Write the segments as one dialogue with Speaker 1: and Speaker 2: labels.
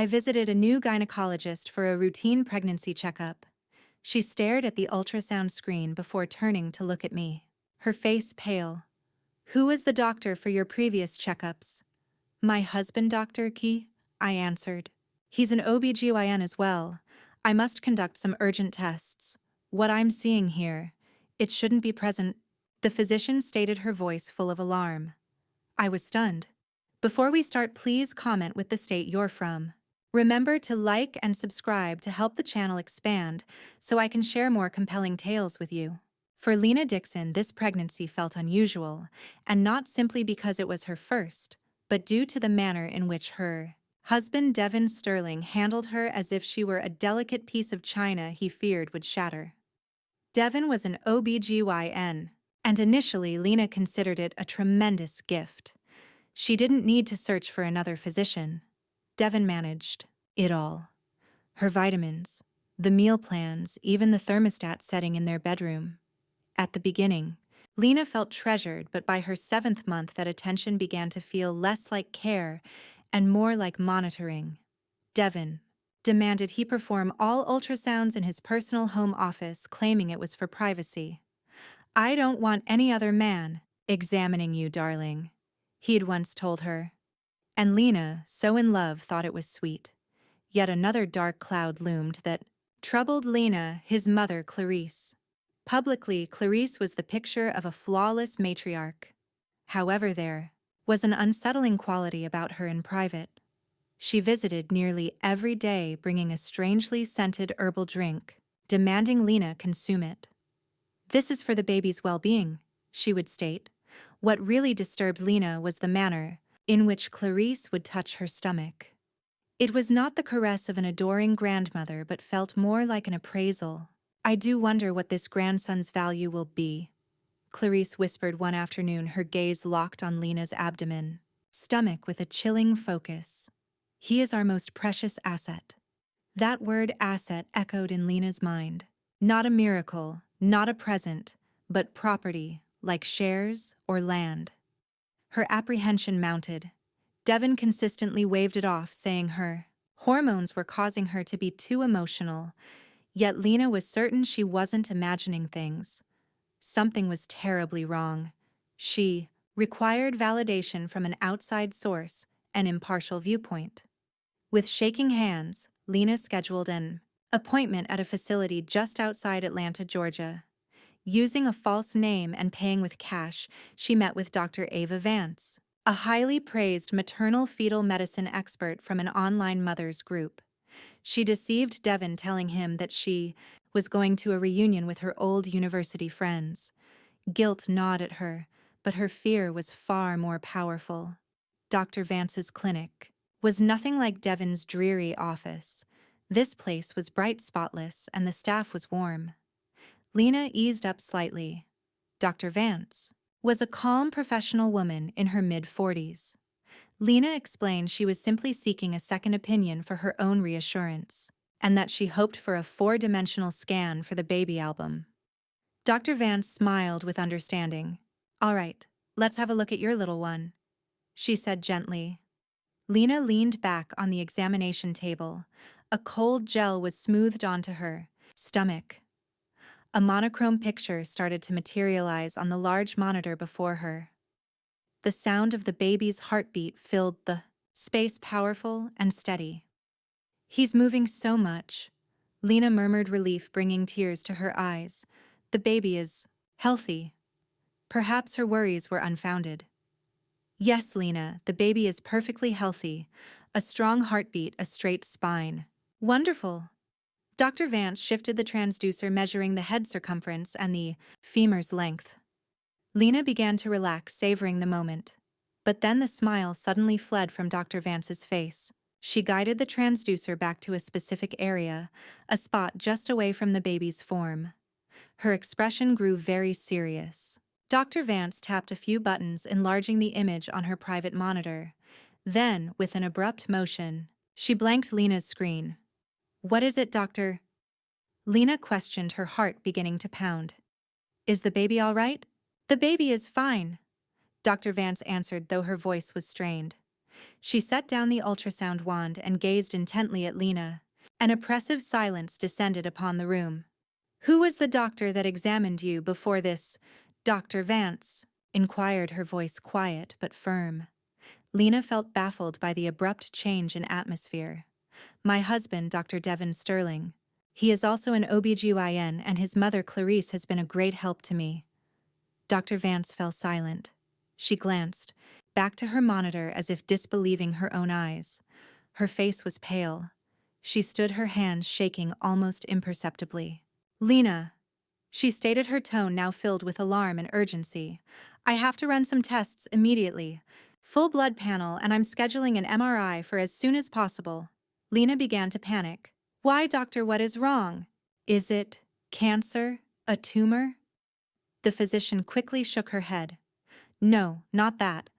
Speaker 1: I visited a new gynecologist for a routine pregnancy checkup. She stared at the ultrasound screen before turning to look at me, her face pale. Who was the doctor for your previous checkups? My husband, Dr. Key, I answered. He's an OBGYN as well. I must conduct some urgent tests. What I'm seeing here, it shouldn't be present. The physician stated, her voice full of alarm. I was stunned. Before we start, please comment with the state you're from. Remember to like and subscribe to help the channel expand so I can share more compelling tales with you. For Lena Dixon, this pregnancy felt unusual, and not simply because it was her first, but due to the manner in which her husband Devin Sterling handled her as if she were a delicate piece of china he feared would shatter. Devin was an OBGYN, and initially Lena considered it a tremendous gift. She didn't need to search for another physician. Devin managed it all. Her vitamins, the meal plans, even the thermostat setting in their bedroom. At the beginning, Lena felt treasured, but by her 7th month that attention began to feel less like care and more like monitoring. Devin demanded he perform all ultrasounds in his personal home office, claiming it was for privacy. I don't want any other man examining you, darling, he'd once told her. And Lena, so in love, thought it was sweet. Yet another dark cloud loomed that troubled Lena, his mother, Clarice. Publicly, Clarice was the picture of a flawless matriarch. However, there was an unsettling quality about her in private. She visited nearly every day, bringing a strangely scented herbal drink, demanding Lena consume it. This is for the baby's well-being, she would state. What really disturbed Lena was the manner in which Clarice would touch her stomach. It was not the caress of an adoring grandmother, but felt more like an appraisal. I do wonder what this grandson's value will be, Clarice whispered one afternoon, her gaze locked on Lena's abdomen, stomach with a chilling focus. He is our most precious asset. That word asset echoed in Lena's mind. Not a miracle, not a present, but property, like shares or land. Her apprehension mounted. Devin consistently waved it off, saying her hormones were causing her to be too emotional, yet Lena was certain she wasn't imagining things. Something was terribly wrong. She required validation from an outside source, an impartial viewpoint. With shaking hands, Lena scheduled an appointment at a facility just outside Atlanta, Georgia. Using a false name and paying with cash, she met with Dr. Ava Vance, a highly praised maternal-fetal medicine expert from an online mothers group. She deceived Devin, telling him that she was going to a reunion with her old university friends. Guilt gnawed at her, but her fear was far more powerful. Dr. Vance's clinic was nothing like Devin's dreary office. This place was bright, spotless, and the staff was warm. Lena eased up slightly. Dr. Vance was a calm professional woman in her mid-40s. Lena explained she was simply seeking a second opinion for her own reassurance, and that she hoped for a 4-dimensional scan for the baby album. Dr. Vance smiled with understanding. All right, let's have a look at your little one, she said gently. Lena leaned back on the examination table. A cold gel was smoothed onto her stomach. A monochrome picture started to materialize on the large monitor before her. The sound of the baby's heartbeat filled the space, powerful and steady. He's moving so much, Lena murmured, relief bringing tears to her eyes. The baby is healthy. Perhaps her worries were unfounded. Yes, Lena, the baby is perfectly healthy. A strong heartbeat, a straight spine. Wonderful. Dr. Vance shifted the transducer, measuring the head circumference and the femur's length. Lena began to relax, savoring the moment. But then the smile suddenly fled from Dr. Vance's face. She guided the transducer back to a specific area, a spot just away from the baby's form. Her expression grew very serious. Dr. Vance tapped a few buttons, enlarging the image on her private monitor. Then, with an abrupt motion, she blanked Lena's screen. What is it, doctor? Lena questioned, her heart beginning to pound. Is the baby all right? The baby is fine, Dr. Vance answered, though her voice was strained. She set down the ultrasound wand and gazed intently at Lena. An oppressive silence descended upon the room. "Who was the doctor that examined you before this, Dr. Vance?" inquired her voice, quiet but firm. Lena felt baffled by the abrupt change in atmosphere. "My husband, Dr. Devin Sterling. He is also an OBGYN, and his mother, Clarice, has been a great help to me." Dr. Vance fell silent. She glanced back to her monitor as if disbelieving her own eyes. Her face was pale. She stood, her hands shaking almost imperceptibly. "Lena," she stated, her tone now filled with alarm and urgency, "I have to run some tests immediately. Full blood panel, and I'm scheduling an MRI for as soon as possible." Lena began to panic. "Why, doctor, what is wrong? Is it cancer? A tumor?" The physician quickly shook her head. "No, not that.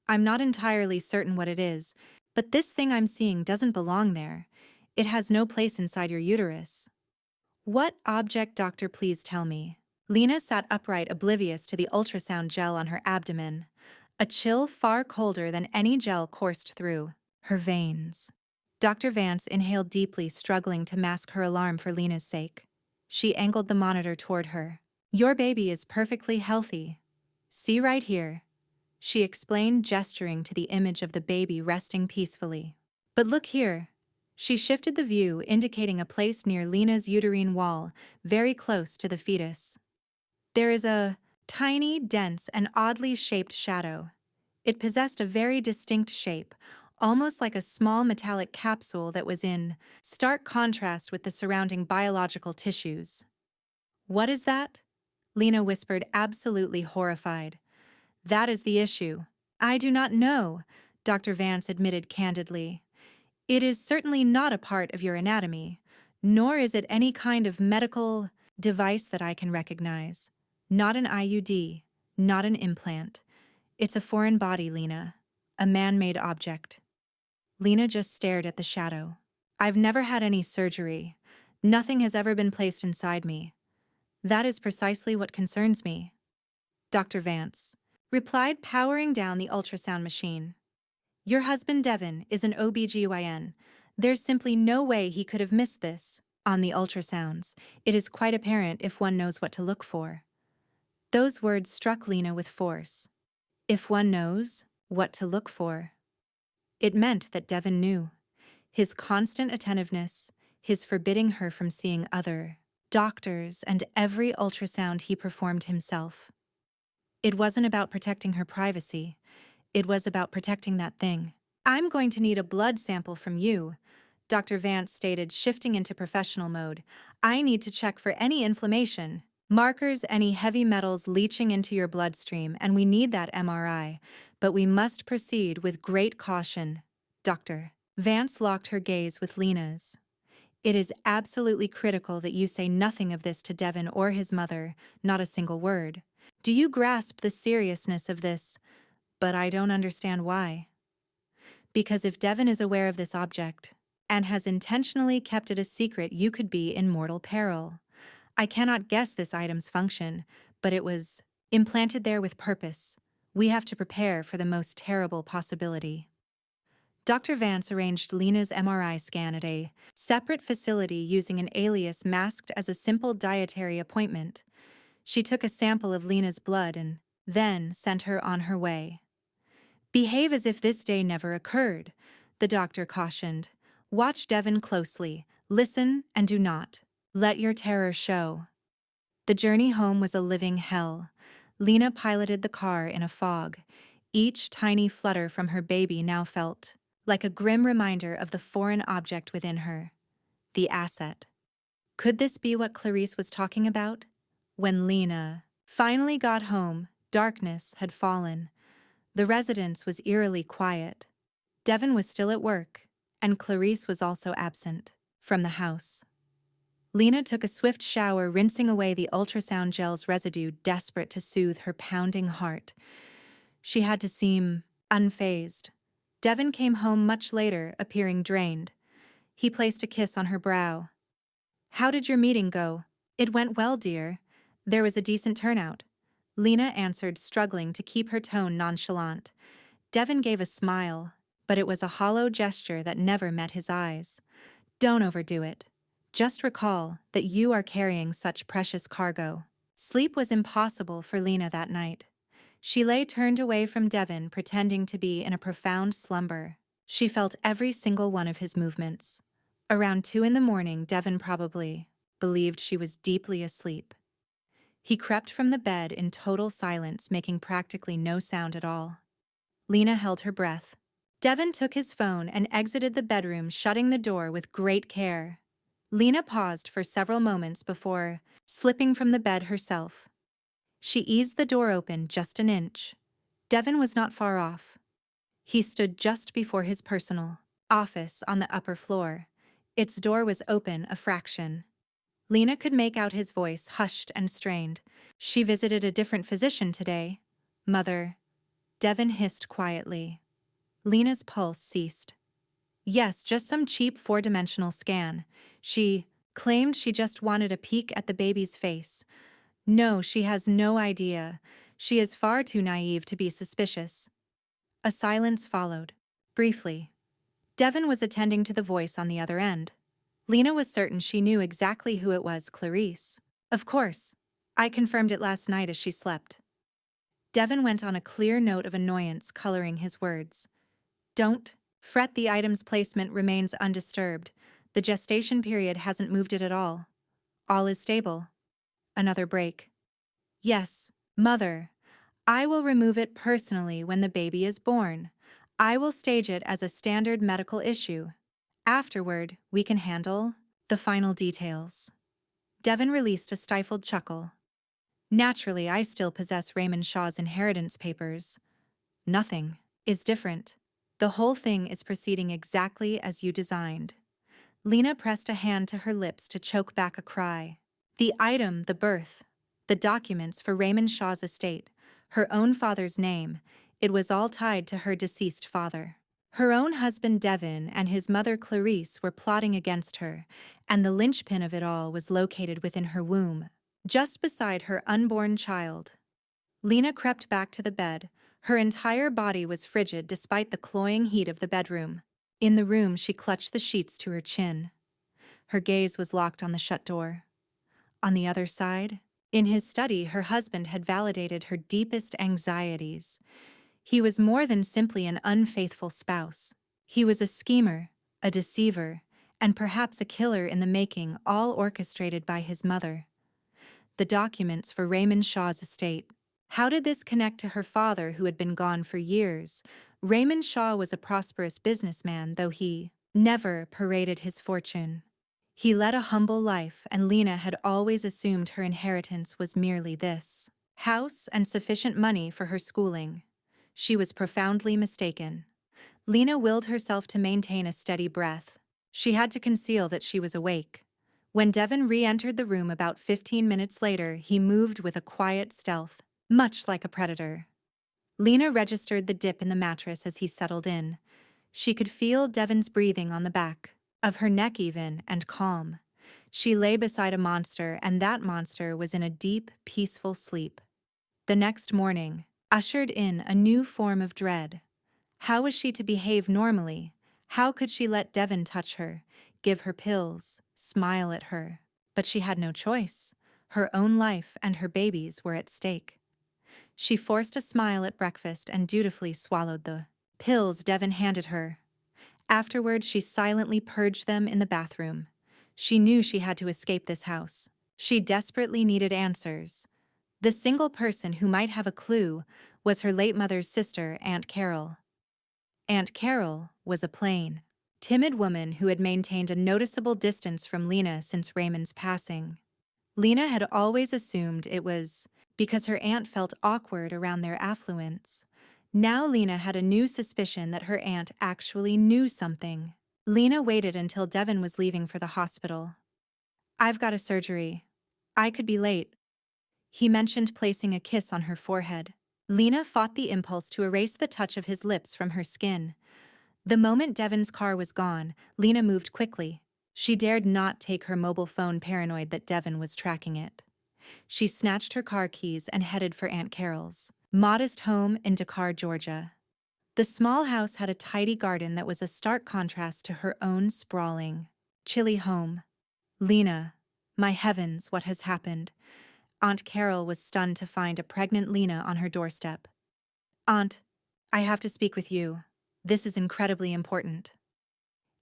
Speaker 1: I'm not entirely certain what it is, but this thing I'm seeing doesn't belong there. It has no place inside your uterus." "What object, doctor, please tell me?" Lena sat upright, oblivious to the ultrasound gel on her abdomen. A chill far colder than any gel coursed through her veins. Dr. Vance inhaled deeply, struggling to mask her alarm for Lena's sake. She angled the monitor toward her. "Your baby is perfectly healthy. See right here," she explained, gesturing to the image of the baby resting peacefully. "But look here." She shifted the view, indicating a place near Lena's uterine wall, very close to the fetus. There is a tiny, dense, and oddly shaped shadow. It possessed a very distinct shape, almost like a small metallic capsule that was in stark contrast with the surrounding biological tissues. "What is that?" Lena whispered, absolutely horrified. "That is the issue." "I do not know," Dr. Vance admitted candidly. "It is certainly not a part of your anatomy, nor is it any kind of medical device that I can recognize. Not an IUD, not an implant. It's a foreign body, Lena. A man-made object." Lena just stared at the shadow. "I've never had any surgery. Nothing has ever been placed inside me. That is precisely what concerns me," Dr. Vance replied, powering down the ultrasound machine. "Your husband Devin is an OBGYN. There's simply no way he could have missed this. On the ultrasounds, it is quite apparent if one knows what to look for." Those words struck Lena with force. If one knows what to look for. It meant that Devin knew. His constant attentiveness, his forbidding her from seeing other doctors, and every ultrasound he performed himself. It wasn't about protecting her privacy. It was about protecting that thing. "I'm going to need a blood sample from you," Dr. Vance stated, shifting into professional mode. "I need to check for any inflammation, markers, any heavy metals leaching into your bloodstream, and we need that MRI. But we must proceed with great caution." Dr. Vance locked her gaze with Lena's. "It is absolutely critical that you say nothing of this to Devin or his mother, not a single word. Do you grasp the seriousness of this?" "But I don't understand why." "Because if Devin is aware of this object, and has intentionally kept it a secret, you could be in mortal peril. I cannot guess this item's function, but it was implanted there with purpose. We have to prepare for the most terrible possibility." Dr. Vance arranged Lena's MRI scan at a separate facility using an alias masked as a simple dietary appointment. She took a sample of Lena's blood and then sent her on her way. "Behave as if this day never occurred," the doctor cautioned. "Watch Devin closely, listen, and do not let your terror show." The journey home was a living hell. Lena piloted the car in a fog. Each tiny flutter from her baby now felt like a grim reminder of the foreign object within her. The asset. Could this be what Clarice was talking about? When Lena finally got home, darkness had fallen. The residence was eerily quiet. Devin was still at work, and Clarice was also absent from the house. Lena took a swift shower, rinsing away the ultrasound gel's residue, desperate to soothe her pounding heart. She had to seem unfazed. Devin came home much later, appearing drained. He placed a kiss on her brow. "How did your meeting go?" "It went well, dear. There was a decent turnout," Lena answered, struggling to keep her tone nonchalant. Devin gave a smile. but it was a hollow gesture that never met his eyes. Don't overdo it. Just recall that you are carrying such precious cargo. Sleep was impossible for Lena that night. She lay turned away from Devon, pretending to be in a profound slumber. She felt every single one of his movements. Around 2 in the morning, Devon probably believed she was deeply asleep. He crept from the bed in total silence, making practically no sound at all. Lena held her breath. Devon took his phone and exited the bedroom, shutting the door with great care. Lena paused for several moments before slipping from the bed herself. She eased the door open just an inch. Devon was not far off. He stood just before his personal office on the upper floor. Its door was open a fraction. Lena could make out his voice, hushed and strained. She visited a different physician today. Mother. Devon hissed quietly. Lena's pulse ceased. Yes, just some cheap 4-dimensional scan. She claimed she just wanted a peek at the baby's face. No, she has no idea. She is far too naive to be suspicious. A silence followed. Briefly. Devon was attending to the voice on the other end. Lena was certain she knew exactly who it was. Clarice. Of course. I confirmed it last night as she slept. Devon went on, a clear note of annoyance coloring his words. Don't fret, the item's placement remains undisturbed. The gestation period hasn't moved it at all. All is stable. Another break. Yes, Mother. I will remove it personally when the baby is born. I will stage it as a standard medical issue. Afterward, we can handle the final details. Devon released a stifled chuckle. Naturally, I still possess Raymond Shaw's inheritance papers. Nothing is different. The whole thing is proceeding exactly as you designed. Lena pressed a hand to her lips to choke back a cry. The item, the birth, the documents for Raymond Shaw's estate, her own father's name, it was all tied to her deceased father. Her own husband Devon and his mother Clarice were plotting against her, and the linchpin of it all was located within her womb, just beside her unborn child. Lena crept back to the bed. Her entire body was frigid despite the cloying heat of the bedroom. In the room, she clutched the sheets to her chin. Her gaze was locked on the shut door. On the other side, in his study, her husband had validated her deepest anxieties. He was more than simply an unfaithful spouse. He was a schemer, a deceiver, and perhaps a killer in the making, all orchestrated by his mother. The documents for Raymond Shaw's estate. How did this connect to her father, who had been gone for years? Raymond Shaw was a prosperous businessman, though he never paraded his fortune. He led a humble life, and Lena had always assumed her inheritance was merely this house and sufficient money for her schooling. She was profoundly mistaken. Lena willed herself to maintain a steady breath. She had to conceal that she was awake. When Devon re-entered the room about 15 minutes later, he moved with a quiet stealth, much like a predator. Lena registered the dip in the mattress as he settled in. She could feel Devon's breathing on the back of her neck, even and calm. She lay beside a monster, and that monster was in a deep, peaceful sleep. The next morning ushered in a new form of dread. How was she to behave normally? How could she let Devon touch her, give her pills, smile at her? But she had no choice. Her own life and her baby's were at stake. She forced a smile at breakfast and dutifully swallowed the pills Devon handed her. Afterward, she silently purged them in the bathroom. She knew she had to escape this house. She desperately needed answers. The single person who might have a clue was her late mother's sister, Aunt Carol. Aunt Carol was a plain, timid woman who had maintained a noticeable distance from Lena since Raymond's passing. Lena had always assumed it was because her aunt felt awkward around their affluence. Now Lena had a new suspicion that her aunt actually knew something. Lena waited until Devon was leaving for the hospital. I've got a surgery. I could be late. He mentioned, placing a kiss on her forehead. Lena fought the impulse to erase the touch of his lips from her skin. The moment Devon's car was gone, Lena moved quickly. She dared not take her mobile phone, paranoid that Devon was tracking it. She snatched her car keys and headed for Aunt Carol's modest home in Dakar, Georgia. The small house had a tidy garden that was a stark contrast to her own sprawling, chilly home. Lena, my heavens, what has happened? Aunt Carol was stunned to find a pregnant Lena on her doorstep. Aunt, I have to speak with you. This is incredibly important.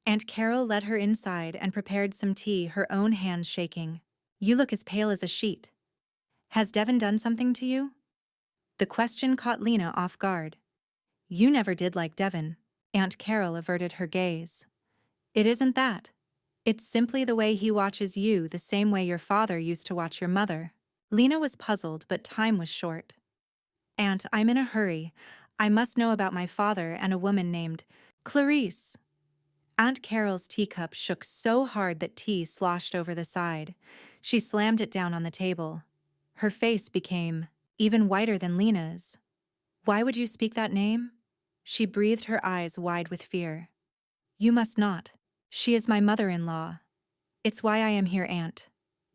Speaker 1: Aunt Carol led her inside and prepared some tea, her own hands shaking. You look as pale as a sheet. Has Devin done something to you? The question caught Lena off guard. You never did like Devin. Aunt Carol averted her gaze. It isn't that. It's simply the way he watches you, the same way your father used to watch your mother. Lena was puzzled, but time was short. Aunt, I'm in a hurry. I must know about my father and a woman named Clarice. Aunt Carol's teacup shook so hard that tea sloshed over the side. She slammed it down on the table. Her face became even whiter than Lena's. Why would you speak that name? She breathed, her eyes wide with fear. You must not. She is my mother-in-law. It's why I am here, Aunt.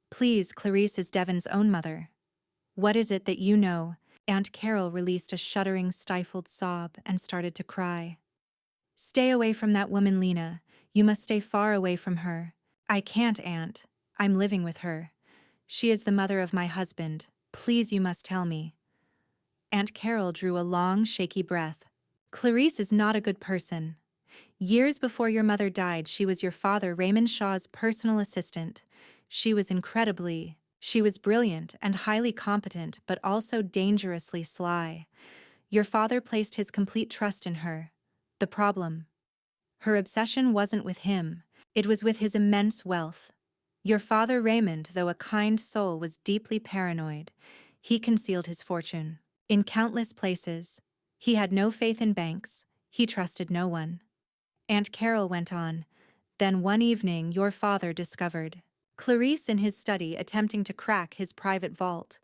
Speaker 1: Please, Clarice is Devin's own mother. What is it that you know? Aunt Carol released a shuddering, stifled sob and started to cry. Stay away from that woman, Lena. You must stay far away from her. I can't, Aunt. I'm living with her. She is the mother of my husband. Please, you must tell me. Aunt Carol drew a long, shaky breath. Clarice is not a good person. Years before your mother died, she was your father Raymond Shaw's personal assistant. She was brilliant and highly competent, but also dangerously sly. Your father placed his complete trust in her. The problem? Her obsession wasn't with him, it was with his immense wealth. Your father Raymond, though a kind soul, was deeply paranoid. He concealed his fortune in countless places. He had no faith in banks. He trusted no one. Aunt Carol went on. Then one evening your father discovered Clarice in his study attempting to crack his private vault.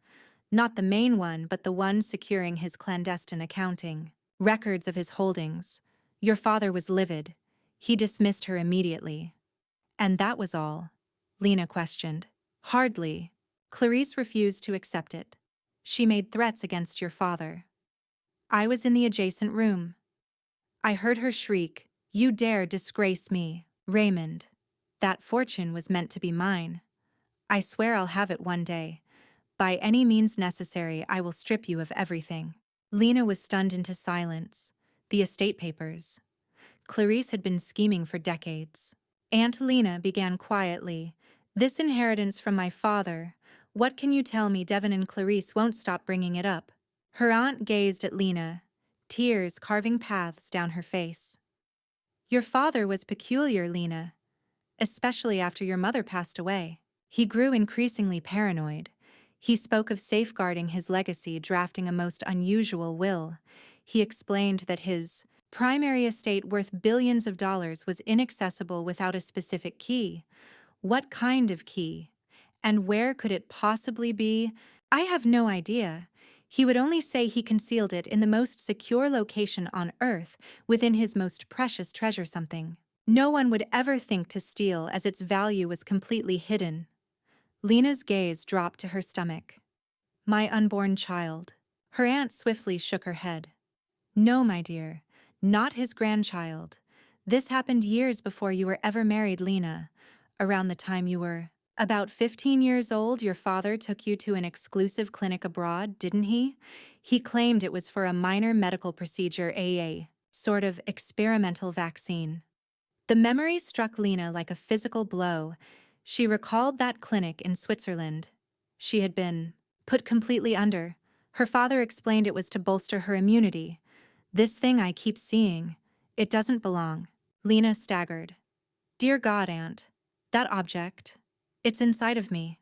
Speaker 1: Not the main one, but the one securing his clandestine accounting. Records of his holdings. Your father was livid. He dismissed her immediately. And that was all? Lena questioned. Hardly. Clarice refused to accept it. She made threats against your father. I was in the adjacent room. I heard her shriek, "You dare disgrace me, Raymond. That fortune was meant to be mine. I swear I'll have it one day. By any means necessary, I will strip you of everything." Lena was stunned into silence. The estate papers. Clarice had been scheming for decades. Aunt Lena began quietly. This inheritance from my father. What can you tell me? Devin and Clarice won't stop bringing it up. Her aunt gazed at Lena, tears carving paths down her face. Your father was peculiar, Lena. Especially after your mother passed away. He grew increasingly paranoid. He spoke of safeguarding his legacy, drafting a most unusual will. He explained that his primary estate worth billions of dollars was inaccessible without a specific key. What kind of key? And where could it possibly be? I have no idea. He would only say he concealed it in the most secure location on Earth, within his most precious treasure something no one would ever think to steal, as its value was completely hidden. Lena's gaze dropped to her stomach. My unborn child. Her aunt swiftly shook her head. No, my dear, not his grandchild. This happened years before you were ever married, Lena. Around the time you were about 15 years old, your father took you to an exclusive clinic abroad, didn't he? He claimed it was for a minor medical procedure, a sort of experimental vaccine. The memory struck Lena like a physical blow. She recalled that clinic in Switzerland. She had been put completely under. Her father explained it was to bolster her immunity. This thing I keep seeing, it doesn't belong. Lena staggered. Dear God, Aunt, that object, it's inside of me.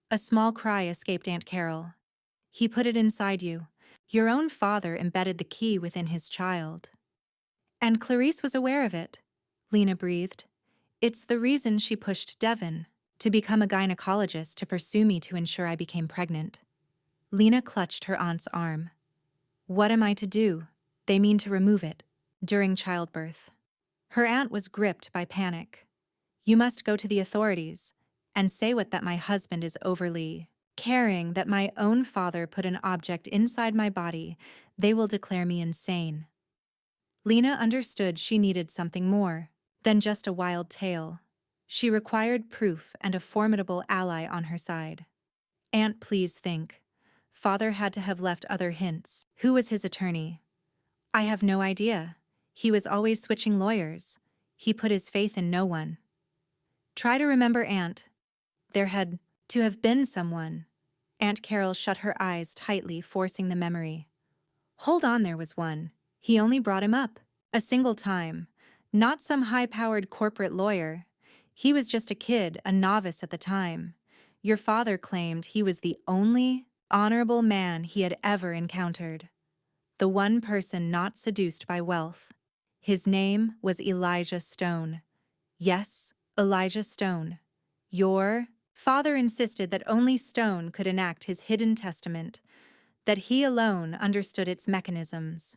Speaker 1: A small cry escaped Aunt Carol. He put it inside you. Your own father embedded the key within his child. And Clarice was aware of it. Lena breathed. It's the reason she pushed Devin to become a gynecologist, to pursue me, to ensure I became pregnant. Lena clutched her aunt's arm. What am I to do? They mean to remove it during childbirth. Her aunt was gripped by panic. You must go to the authorities and say that my husband is overly caring, that my own father put an object inside my body. They will declare me insane. Lena understood she needed something more than just a wild tale. She required proof and a formidable ally on her side. Aunt, please think. Father had to have left other hints. Who was his attorney? I have no idea. He was always switching lawyers. He put his faith in no one. Try to remember, Aunt. There had to have been someone. Aunt Carol shut her eyes tightly, forcing the memory. Hold on, there was one. He only brought him up. A single time. Not some high-powered corporate lawyer. He was just a kid, a novice at the time. Your father claimed he was the only honorable man he had ever encountered. The one person not seduced by wealth. His name was Elijah Stone. Yes, Elijah Stone. Your father insisted that only Stone could enact his hidden testament, that he alone understood its mechanisms.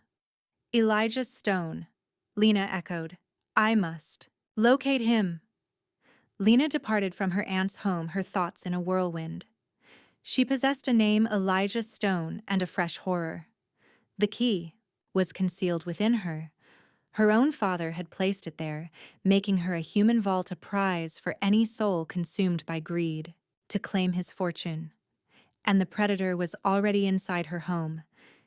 Speaker 1: Elijah Stone, Lena echoed. I must locate him. Lena departed from her aunt's home, her thoughts in a whirlwind. She possessed a name, Elijah Stone, and a fresh horror. The key was concealed within her. Her own father had placed it there, making her a human vault, a prize for any soul consumed by greed to claim his fortune. And the predator was already inside her home.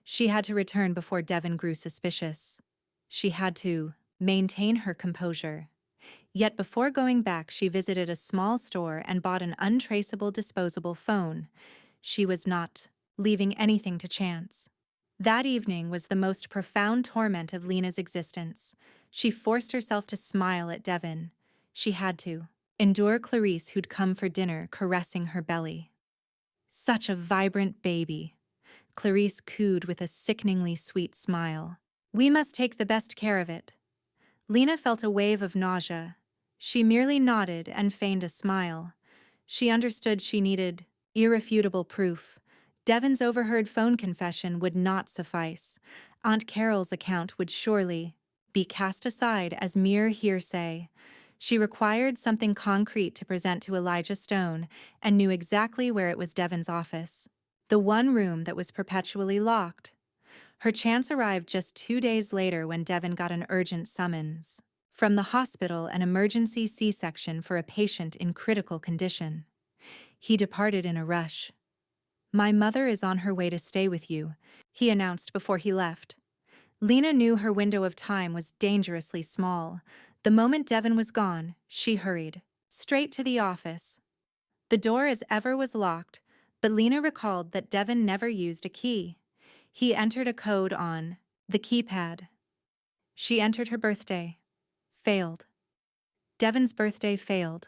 Speaker 1: She had to return before Devon grew suspicious. She had to maintain her composure. Yet before going back, she visited a small store and bought an untraceable disposable phone. She was not leaving anything to chance. That evening was the most profound torment of Lena's existence. She forced herself to smile at Devon. She had to endure Clarice, who'd come for dinner, caressing her belly. Such a vibrant baby. Clarice cooed with a sickeningly sweet smile. We must take the best care of it. Lena felt a wave of nausea. She merely nodded and feigned a smile. She understood she needed irrefutable proof. Devon's overheard phone confession would not suffice. Aunt Carol's account would surely be cast aside as mere hearsay. She required something concrete to present to Elijah Stone, and knew exactly where it was: Devon's office. The one room that was perpetually locked. Her chance arrived just 2 days later when Devon got an urgent summons from the hospital, an emergency C-section for a patient in critical condition. He departed in a rush. My mother is on her way to stay with you, he announced before he left. Lena knew her window of time was dangerously small. The moment Devon was gone, she hurried straight to the office. The door as ever was locked, but Lena recalled that Devon never used a key. He entered a code on the keypad. She entered her birthday. Failed. Devon's birthday failed.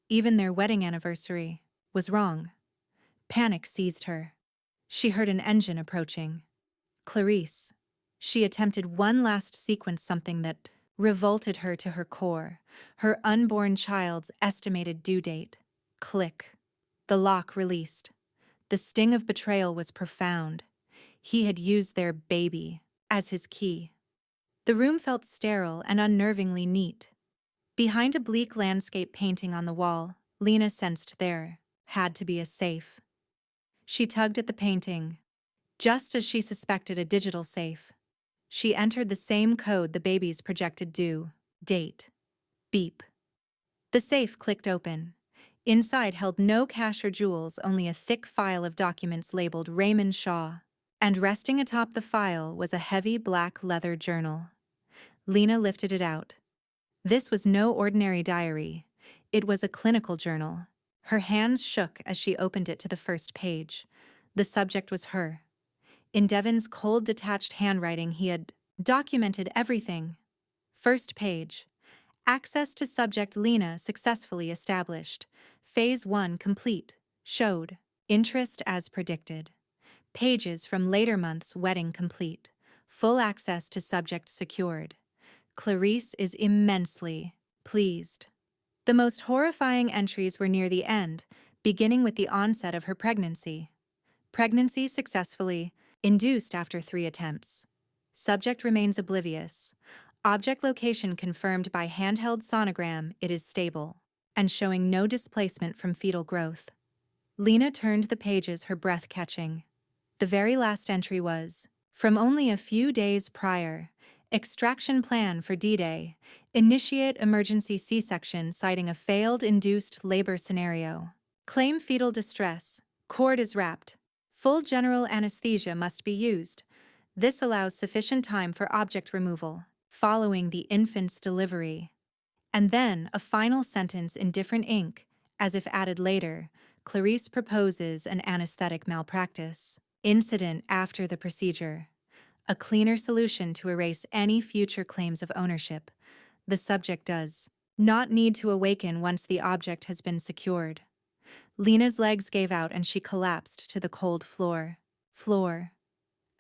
Speaker 1: Even their wedding anniversary was wrong. Panic seized her. She heard an engine approaching. Clarice. She attempted one last sequence, something that revolted her to her core. Her unborn child's estimated due date. Click. The lock released. The sting of betrayal was profound. He had used their baby as his key. The room felt sterile and unnervingly neat. Behind a bleak landscape painting on the wall, Lena sensed there had to be a safe. She tugged at the painting, just as she suspected, a digital safe. She entered the same code, the baby's projected due date. Beep. The safe clicked open. Inside held no cash or jewels, only a thick file of documents labeled Raymond Shaw. And resting atop the file was a heavy black leather journal. Lena lifted it out. This was no ordinary diary. It was a clinical journal. Her hands shook as she opened it to the first page. The subject was her. In Devon's cold, detached handwriting, he had documented everything. First page. Access to subject Lena successfully established. Phase 1 complete. Showed. Interest as predicted. Pages from later months, wedding complete. Full access to subject secured. Clarice is immensely pleased. The most horrifying entries were near the end, beginning with the onset of her pregnancy. Pregnancy successfully induced after 3 attempts. Subject remains oblivious. Object location confirmed by handheld sonogram, it is stable, and showing no displacement from fetal growth. Lena turned the pages, her breath catching. The very last entry was from only a few days prior. Extraction plan for D-Day. Initiate emergency C-section citing a failed induced labor scenario. Claim fetal distress. Cord is wrapped. Full general anesthesia must be used. This allows sufficient time for object removal, following the infant's delivery. And then a final sentence in different ink, as if added later. Clarice proposes an anesthetic malpractice. Incident after the procedure. A cleaner solution to erase any future claims of ownership. The subject does not need to awaken once the object has been secured. Lena's legs gave out and she collapsed to the cold floor.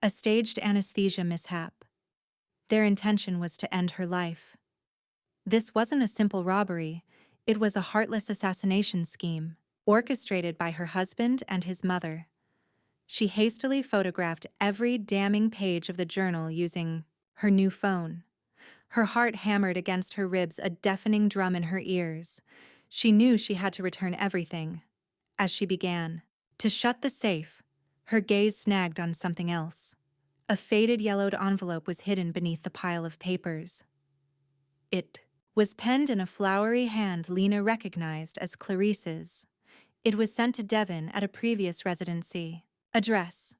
Speaker 1: A staged anesthesia mishap. Their intention was to end her life. This wasn't a simple robbery, it was a heartless assassination scheme, orchestrated by her husband and his mother. She hastily photographed every damning page of the journal using her new phone. Her heart hammered against her ribs, a deafening drum in her ears. She knew she had to return everything. As she began to shut the safe, her gaze snagged on something else. A faded yellowed envelope was hidden beneath the pile of papers. It was penned in a flowery hand Lena recognized as Clarice's. It was sent to Devon at a previous residency. Address.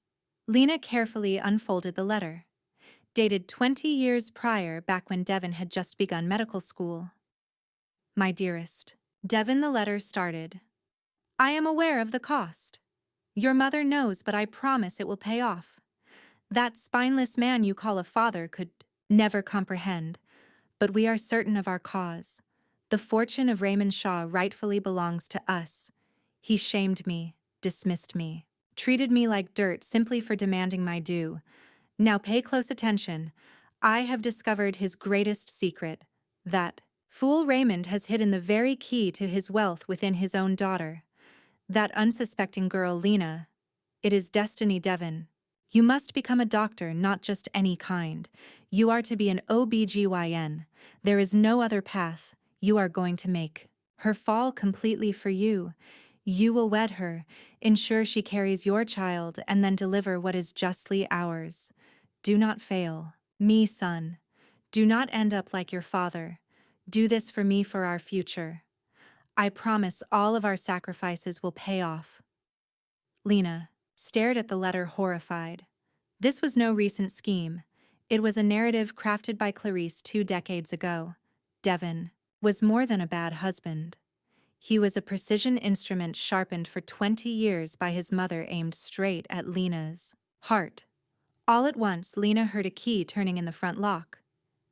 Speaker 1: Lena carefully unfolded the letter. Dated 20 years prior, back when Devon had just begun medical school. My dearest. Devon, the letter started. I am aware of the cost. Your mother knows, but I promise it will pay off. That spineless man you call a father could never comprehend, but we are certain of our cause. The fortune of Raymond Shaw rightfully belongs to us. He shamed me, dismissed me, treated me like dirt simply for demanding my due. Now pay close attention. I have discovered his greatest secret. That fool Raymond has hidden the very key to his wealth within his own daughter. That unsuspecting girl, Lena. It is destiny, Devon. You must become a doctor, not just any kind. You are to be an OBGYN. There is no other path. You are going to make her fall completely for you. You will wed her, ensure she carries your child, and then deliver what is justly ours. Do not fail. Me, son. Do not end up like your father. Do this for me, for our future. I promise all of our sacrifices will pay off. Lena stared at the letter, horrified. This was no recent scheme. It was a narrative crafted by Clarice 2 decades ago. Devon was more than a bad husband. He was a precision instrument sharpened for 20 years by his mother, aimed straight at Lena's heart. All at once, Lena heard a key turning in the front lock.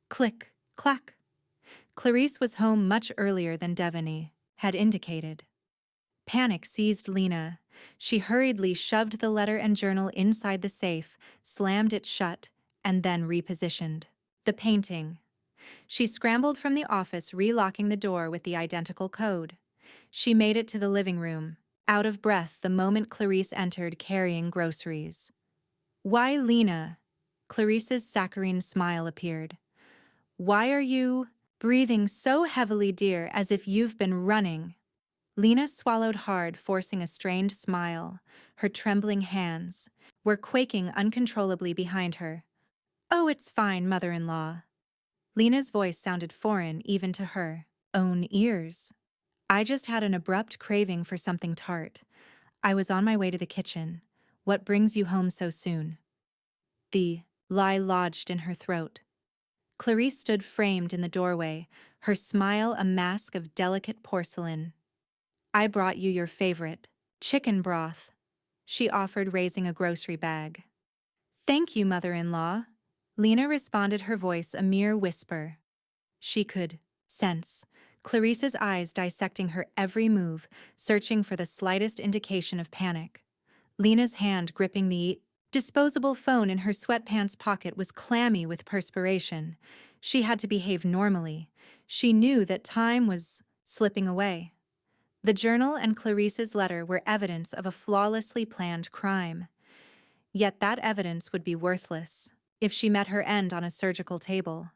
Speaker 1: Click, clack. Clarice was home much earlier than Devon had indicated. Panic seized Lena. She hurriedly shoved the letter and journal inside the safe, slammed it shut, and then repositioned the painting. She scrambled from the office, relocking the door with the identical code. She made it to the living room, out of breath the moment Clarice entered carrying groceries. Why, Lena? Clarice's saccharine smile appeared. Why are you breathing so heavily, dear, as if you've been running? Lena swallowed hard, forcing a strained smile. Her trembling hands were quaking uncontrollably behind her. Oh, it's fine, mother-in-law. Lena's voice sounded foreign even to her own ears. I just had an abrupt craving for something tart. I was on my way to the kitchen. What brings you home so soon? The lie lodged in her throat. Clarice stood framed in the doorway, her smile a mask of delicate porcelain. I brought you your favorite, chicken broth, she offered, raising a grocery bag. Thank you, mother-in-law. Lena responded, her voice a mere whisper. She could sense Clarice's eyes dissecting her every move, searching for the slightest indication of panic. Lena's hand gripping the disposable phone in her sweatpants pocket was clammy with perspiration. She had to behave normally. She knew that time was slipping away. The journal and Clarice's letter were evidence of a flawlessly planned crime. Yet that evidence would be worthless if she met her end on a surgical table.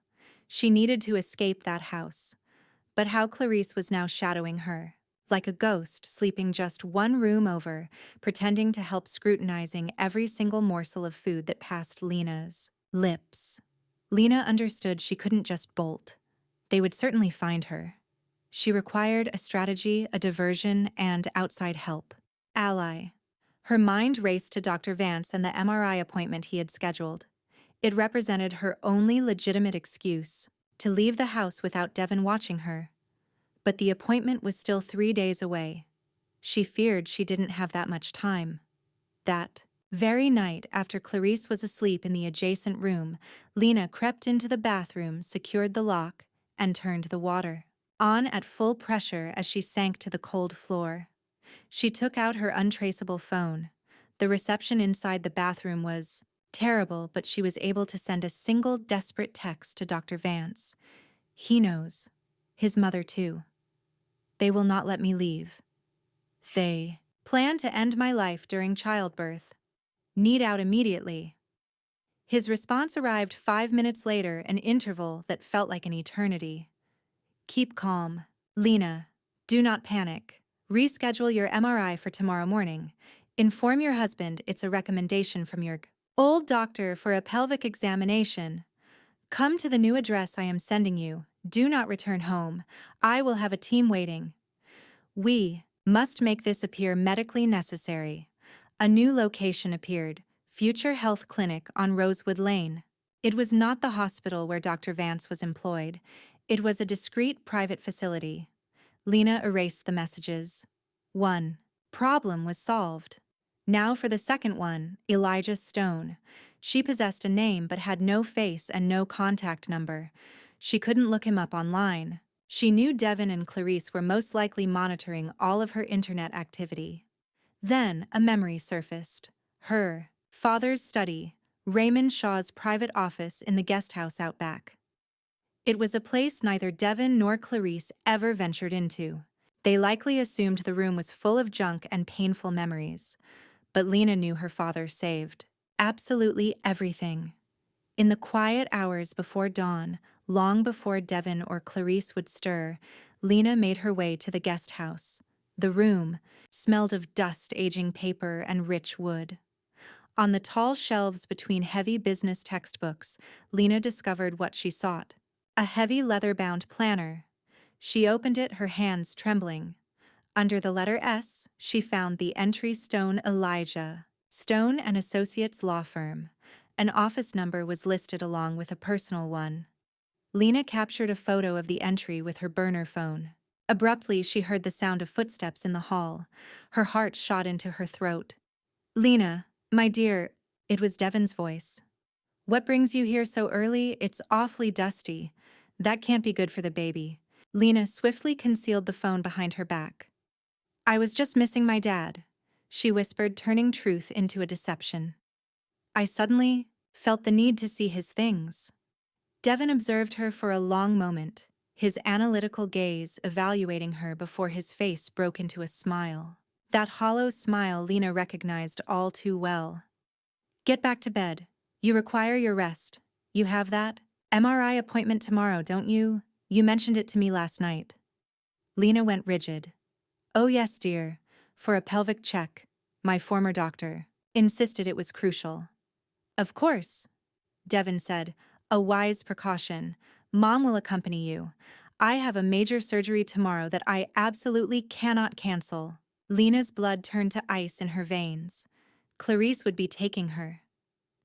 Speaker 1: She needed to escape that house. But how Clarice was now shadowing her, like a ghost sleeping just one room over, pretending to help, scrutinizing every single morsel of food that passed Lena's lips. Lena understood she couldn't just bolt. They would certainly find her. She required a strategy, a diversion, and outside help. Ally. Her mind raced to Dr. Vance and the MRI appointment he had scheduled. It represented her only legitimate excuse to leave the house without Devin watching her. But the appointment was still 3 days away. She feared she didn't have that much time. That very night, after Clarice was asleep in the adjacent room, Lena crept into the bathroom, secured the lock, and turned the water on at full pressure as she sank to the cold floor. She took out her untraceable phone. The reception inside the bathroom was terrible, but she was able to send a single desperate text to Dr. Vance. He knows. His mother, too. They will not let me leave. They plan to end my life during childbirth. Need out immediately. His response arrived 5 minutes later, an interval that felt like an eternity. Keep calm. Lena, do not panic. Reschedule your MRI for tomorrow morning. Inform your husband it's a recommendation from your old doctor for a pelvic examination. Come to the new address I am sending you. Do not return home. I will have a team waiting. We must make this appear medically necessary. A new location appeared, Future Health Clinic on Rosewood Lane. It was not the hospital where Dr. Vance was employed. It was a discreet private facility. Lena erased the messages. 1. Problem was solved. Now for the second one, Elijah Stone. She possessed a name but had no face and no contact number. She couldn't look him up online. She knew Devin and Clarice were most likely monitoring all of her internet activity. Then a memory surfaced. Her father's study, Raymond Shaw's private office in the guest house out back. It was a place neither Devin nor Clarice ever ventured into. They likely assumed the room was full of junk and painful memories. But Lena knew her father saved absolutely everything. In the quiet hours before dawn, long before Devin or Clarice would stir, Lena made her way to the guest house. The room smelled of dust, aging paper, and rich wood. On the tall shelves between heavy business textbooks, Lena discovered what she sought. A heavy leather-bound planner. She opened it, her hands trembling. Under the letter S, she found the entry Stone Elijah, Stone and Associates Law Firm. An office number was listed along with a personal one. Lena captured a photo of the entry with her burner phone. Abruptly, she heard the sound of footsteps in the hall. Her heart shot into her throat. Lena, my dear, it was Devin's voice. What brings you here so early? It's awfully dusty. That can't be good for the baby. Lena swiftly concealed the phone behind her back. I was just missing my dad, she whispered, turning truth into a deception. I suddenly felt the need to see his things. Devin observed her for a long moment, his analytical gaze evaluating her before his face broke into a smile. That hollow smile Lena recognized all too well. Get back to bed. You require your rest. You have that MRI appointment tomorrow, don't you? You mentioned it to me last night. Lena went rigid. Oh yes, dear. For a pelvic check. My former doctor insisted it was crucial. Of course, Devin said, a wise precaution. Mom will accompany you. I have a major surgery tomorrow that I absolutely cannot cancel. Lena's blood turned to ice in her veins. Clarice would be taking her.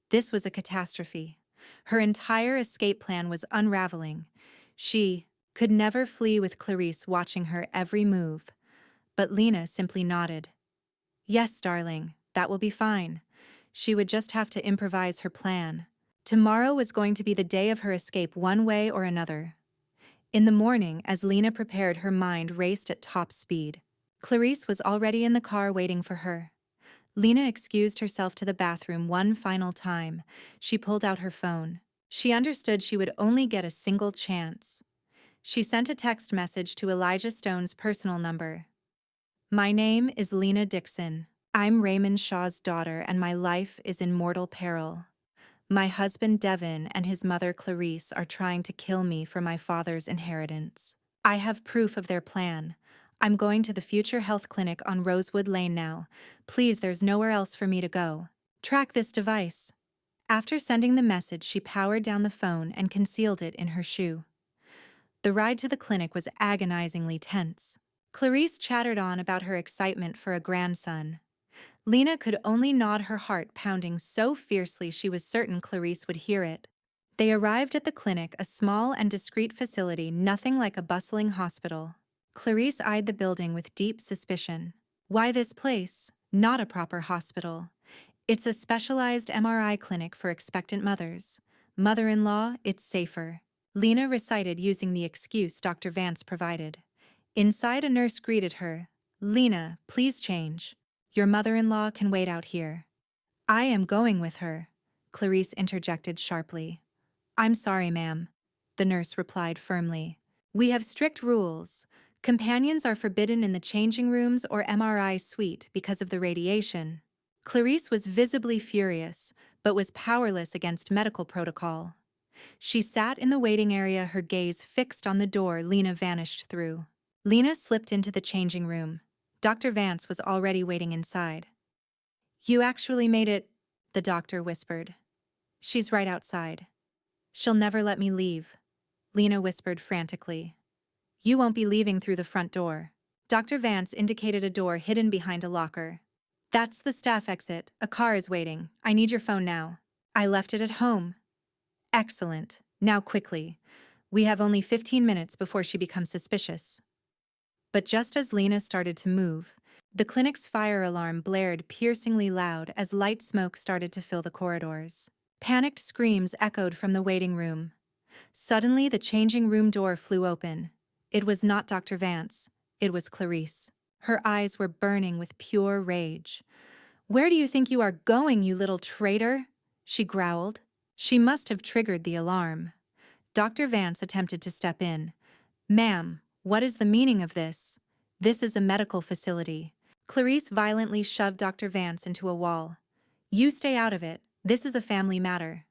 Speaker 1: This was a catastrophe. Her entire escape plan was unraveling. She could never flee with Clarice watching her every move. But Lena simply nodded. Yes, darling, that will be fine. She would just have to improvise her plan. Tomorrow was going to be the day of her escape one way or another. In the morning, as Lena prepared, her mind raced at top speed. Clarice was already in the car waiting for her. Lena excused herself to the bathroom one final time. She pulled out her phone. She understood she would only get a single chance. She sent a text message to Elijah Stone's personal number. My name is Lena Dixon. I'm Raymond Shaw's daughter, and my life is in mortal peril. My husband Devin and his mother Clarice are trying to kill me for my father's inheritance. I have proof of their plan. I'm going to the Future Health Clinic on Rosewood Lane now. Please, there's nowhere else for me to go. Track this device. After sending the message, she powered down the phone and concealed it in her shoe. The ride to the clinic was agonizingly tense. Clarice chattered on about her excitement for a grandson. Lena could only nod, her heart pounding so fiercely she was certain Clarice would hear it. They arrived at the clinic, a small and discreet facility, nothing like a bustling hospital. Clarice eyed the building with deep suspicion. Why this place? Not a proper hospital. It's a specialized MRI clinic for expectant mothers. Mother-in-law, it's safer. Lena recited using the excuse Dr. Vance provided. Inside, a nurse greeted her. Lena, please change. Your mother-in-law can wait out here. I am going with her, Clarice interjected sharply. I'm sorry, ma'am, the nurse replied firmly. We have strict rules. Companions are forbidden in the changing rooms or MRI suite because of the radiation. Clarice was visibly furious, but was powerless against medical protocol. She sat in the waiting area, her gaze fixed on the door Lena vanished through. Lena slipped into the changing room. Dr. Vance was already waiting inside. You actually made it, the doctor whispered. She's right outside. She'll never let me leave, Lena whispered frantically. You won't be leaving through the front door. Dr. Vance indicated a door hidden behind a locker. That's the staff exit. A car is waiting. I need your phone now. I left it at home. Excellent. Now quickly. We have only 15 minutes before she becomes suspicious. But just as Lena started to move, the clinic's fire alarm blared piercingly loud as light smoke started to fill the corridors. Panicked screams echoed from the waiting room. Suddenly, the changing room door flew open. It was not Dr. Vance. It was Clarice. Her eyes were burning with pure rage. Where do you think you are going, you little traitor? She growled. She must have triggered the alarm. Dr. Vance attempted to step in. Ma'am, what is the meaning of this? This is a medical facility. Clarice violently shoved Dr. Vance into a wall. You stay out of it. This is a family matter.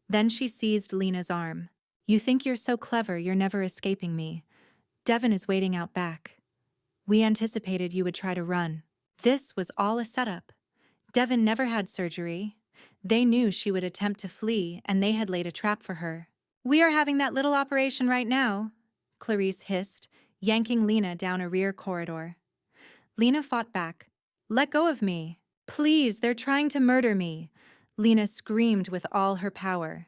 Speaker 1: Then she seized Lena's arm. You think you're so clever, you're never escaping me. Devin is waiting out back. We anticipated you would try to run. This was all a setup. Devin never had surgery. They knew she would attempt to flee, and they had laid a trap for her. We are having that little operation right now, Clarice hissed, yanking Lena down a rear corridor. Lena fought back. Let go of me. Please, they're trying to murder me. Lena screamed with all her power.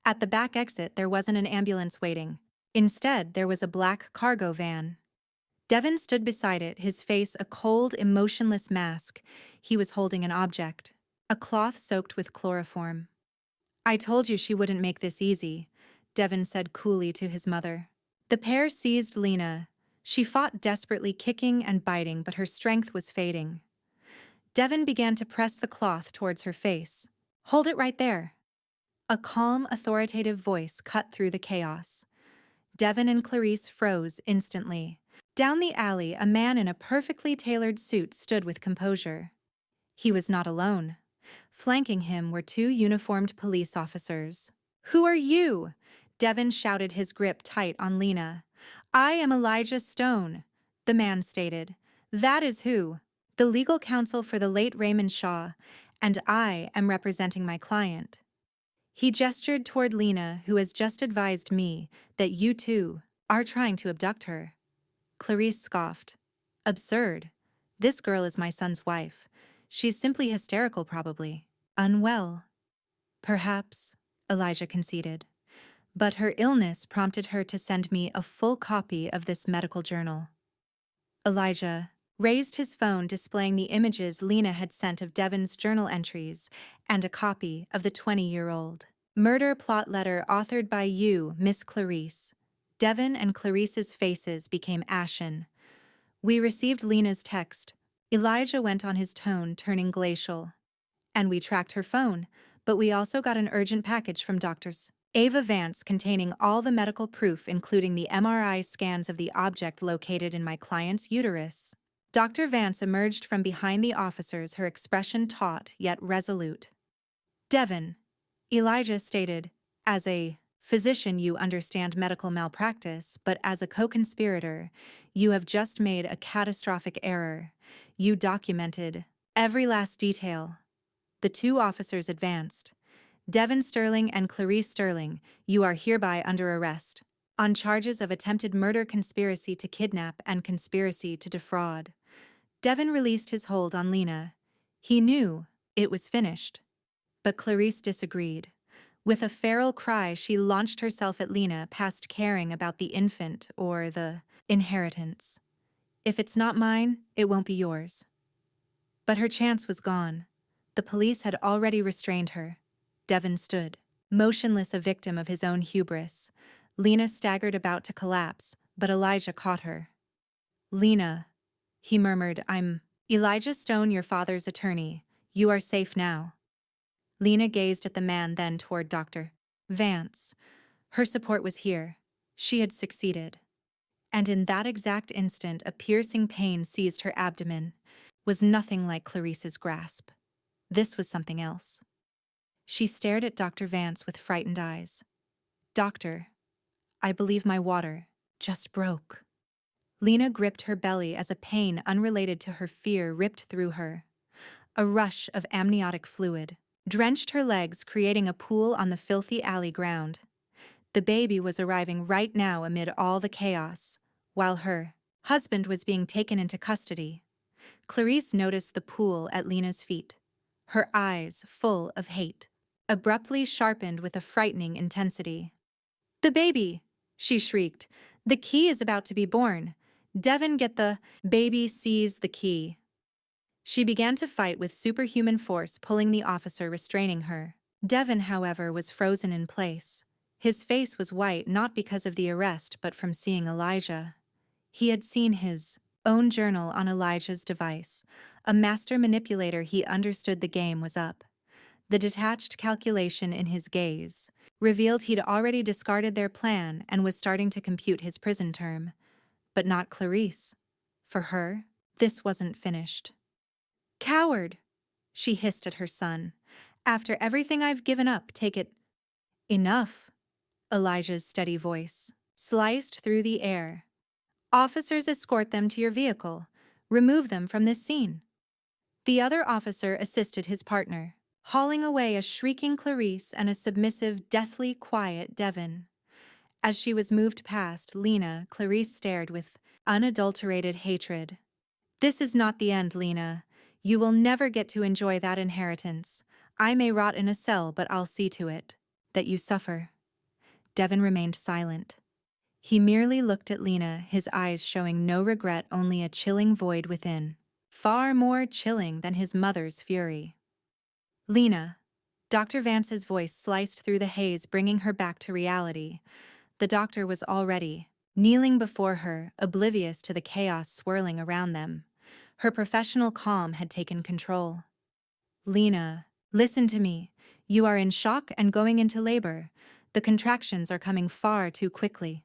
Speaker 1: At the back exit, there wasn't an ambulance waiting. Instead, there was a black cargo van. Devin stood beside it, his face a cold, emotionless mask. He was holding an object, a cloth soaked with chloroform. I told you she wouldn't make this easy, Devin said coolly to his mother. The pair seized Lena. She fought desperately, kicking and biting, but her strength was fading. Devin began to press the cloth towards her face. Hold it right there. A calm, authoritative voice cut through the chaos. Devin and Clarice froze instantly. Down the alley, a man in a perfectly tailored suit stood with composure. He was not alone. Flanking him were two uniformed police officers. Who are you? Devin shouted, his grip tight on Lena. I am Elijah Stone, the man stated. That is who. The legal counsel for the late Raymond Shaw, and I am representing my client. He gestured toward Lena, who has just advised me that you two are trying to abduct her. Clarice scoffed. Absurd. This girl is my son's wife. She's simply hysterical, probably. Unwell. Perhaps, Elijah conceded. But her illness prompted her to send me a full copy of this medical journal. Elijah raised his phone, displaying the images Lena had sent of Devin's journal entries and a copy of the 20-year-old murder plot letter authored by you, Miss Clarice. Devin and Clarice's faces became ashen. We received Lena's text. Elijah went on, his tone turning glacial. And we tracked her phone, but we also got an urgent package from Drs. Ava Vance containing all the medical proof, including the MRI scans of the object located in my client's uterus. Dr. Vance emerged from behind the officers, her expression taut yet resolute. Devin, Elijah stated, as a physician, you understand medical malpractice, but as a co-conspirator, you have just made a catastrophic error. You documented every last detail. The two officers advanced. Devin Sterling and Clarice Sterling, you are hereby under arrest on charges of attempted murder, conspiracy to kidnap, and conspiracy to defraud. Devin released his hold on Lena. He knew it was finished. But Clarice disagreed. With a feral cry, she launched herself at Lena, past caring about the infant or the inheritance. If it's not mine, it won't be yours. But her chance was gone. The police had already restrained her. Devin stood, motionless, a victim of his own hubris. Lena staggered, about to collapse, but Elijah caught her. Lena, he murmured, I'm Elijah Stone, your father's attorney. You are safe now. Lena gazed at the man, then toward Dr. Vance. Her support was here. She had succeeded. And in that exact instant, a piercing pain seized her abdomen. Was nothing like Clarice's grasp. This was something else. She stared at Dr. Vance with frightened eyes. Doctor, I believe my water just broke. Lena gripped her belly as a pain unrelated to her fear ripped through her. A rush of amniotic fluid drenched her legs, creating a pool on the filthy alley ground. The baby was arriving right now amid all the chaos, while her husband was being taken into custody. Clarice noticed the pool at Lena's feet, her eyes full of hate, abruptly sharpened with a frightening intensity. The baby, she shrieked. The key is about to be born. Devin, get the baby, seize the key. She began to fight with superhuman force, pulling the officer, restraining her. Devin, however, was frozen in place. His face was white, not because of the arrest, but from seeing Elijah. He had seen his own journal on Elijah's device. A master manipulator, he understood the game was up. The detached calculation in his gaze revealed he'd already discarded their plan and was starting to compute his prison term. But not Clarice. For her, this wasn't finished. Coward, she hissed at her son. After everything I've given up, take it. Enough, Elijah's steady voice sliced through the air. Officers, escort them to your vehicle. Remove them from this scene. The other officer assisted his partner, hauling away a shrieking Clarice and a submissive, deathly quiet Devin. As she was moved past Lena, Clarice stared with unadulterated hatred. This is not the end, Lena. You will never get to enjoy that inheritance. I may rot in a cell, but I'll see to it that you suffer. Devin remained silent. He merely looked at Lena, his eyes showing no regret, only a chilling void within. Far more chilling than his mother's fury. Lena. Dr. Vance's voice sliced through the haze, bringing her back to reality. The doctor was already kneeling before her, oblivious to the chaos swirling around them. Her professional calm had taken control. Lena, listen to me. You are in shock and going into labor. The contractions are coming far too quickly.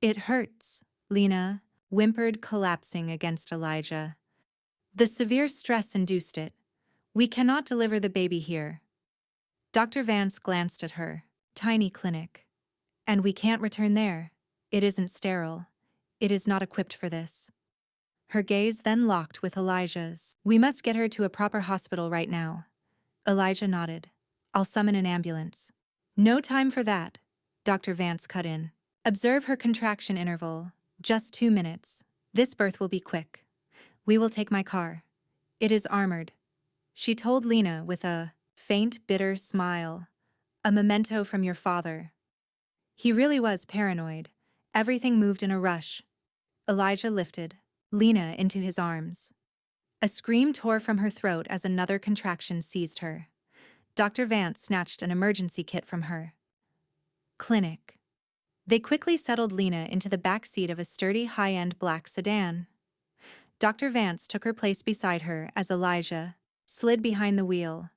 Speaker 1: It hurts, Lena whimpered, collapsing against Elijah. The severe stress induced it. We cannot deliver the baby here. Dr. Vance glanced at her. Tiny clinic. And we can't return there. It isn't sterile. It is not equipped for this. Her gaze then locked with Elijah's. We must get her to a proper hospital right now. Elijah nodded. I'll summon an ambulance. No time for that, Dr. Vance cut in. Observe her contraction interval. Just 2 minutes. This birth will be quick. We will take my car. It is armored. She told Lena with a faint, bitter smile. A memento from your father. He really was paranoid. Everything moved in a rush. Elijah lifted Lena into his arms. A scream tore from her throat as another contraction seized her. Dr. Vance snatched an emergency kit from her. Clinic. They quickly settled Lena into the back seat of a sturdy, high-end black sedan. Dr. Vance took her place beside her as Elijah slid behind the wheel.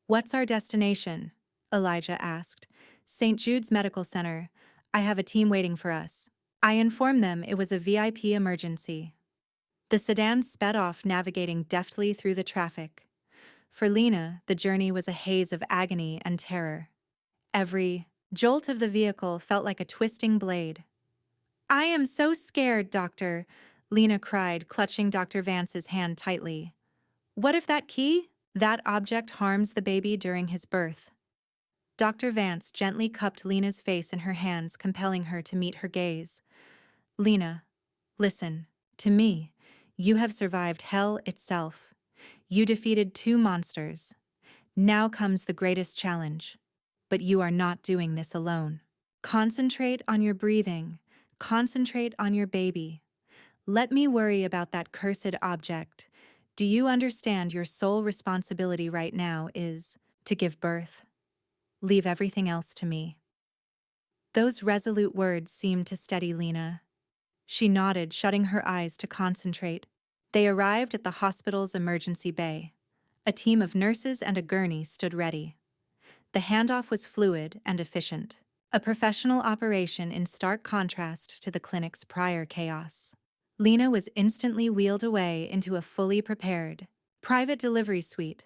Speaker 1: What's our destination? Elijah asked. St. Jude's Medical Center. I have a team waiting for us. I informed them it was a VIP emergency. The sedan sped off, navigating deftly through the traffic. For Lena, the journey was a haze of agony and terror. Every jolt of the vehicle felt like a twisting blade. I am so scared, Doctor, Lena cried, clutching Dr. Vance's hand tightly. What if that key? That object harms the baby during his birth. Dr. Vance gently cupped Lena's face in her hands, compelling her to meet her gaze. Lena, listen. To me, you have survived hell itself. You defeated 2 monsters. Now comes the greatest challenge. But you are not doing this alone. Concentrate on your breathing. Concentrate on your baby. Let me worry about that cursed object. Do you understand your sole responsibility right now is to give birth? Leave everything else to me. Those resolute words seemed to steady Lena. She nodded, shutting her eyes to concentrate. They arrived at the hospital's emergency bay. A team of nurses and a gurney stood ready. The handoff was fluid and efficient, a professional operation in stark contrast to the clinic's prior chaos. Lena was instantly wheeled away into a fully prepared, private delivery suite.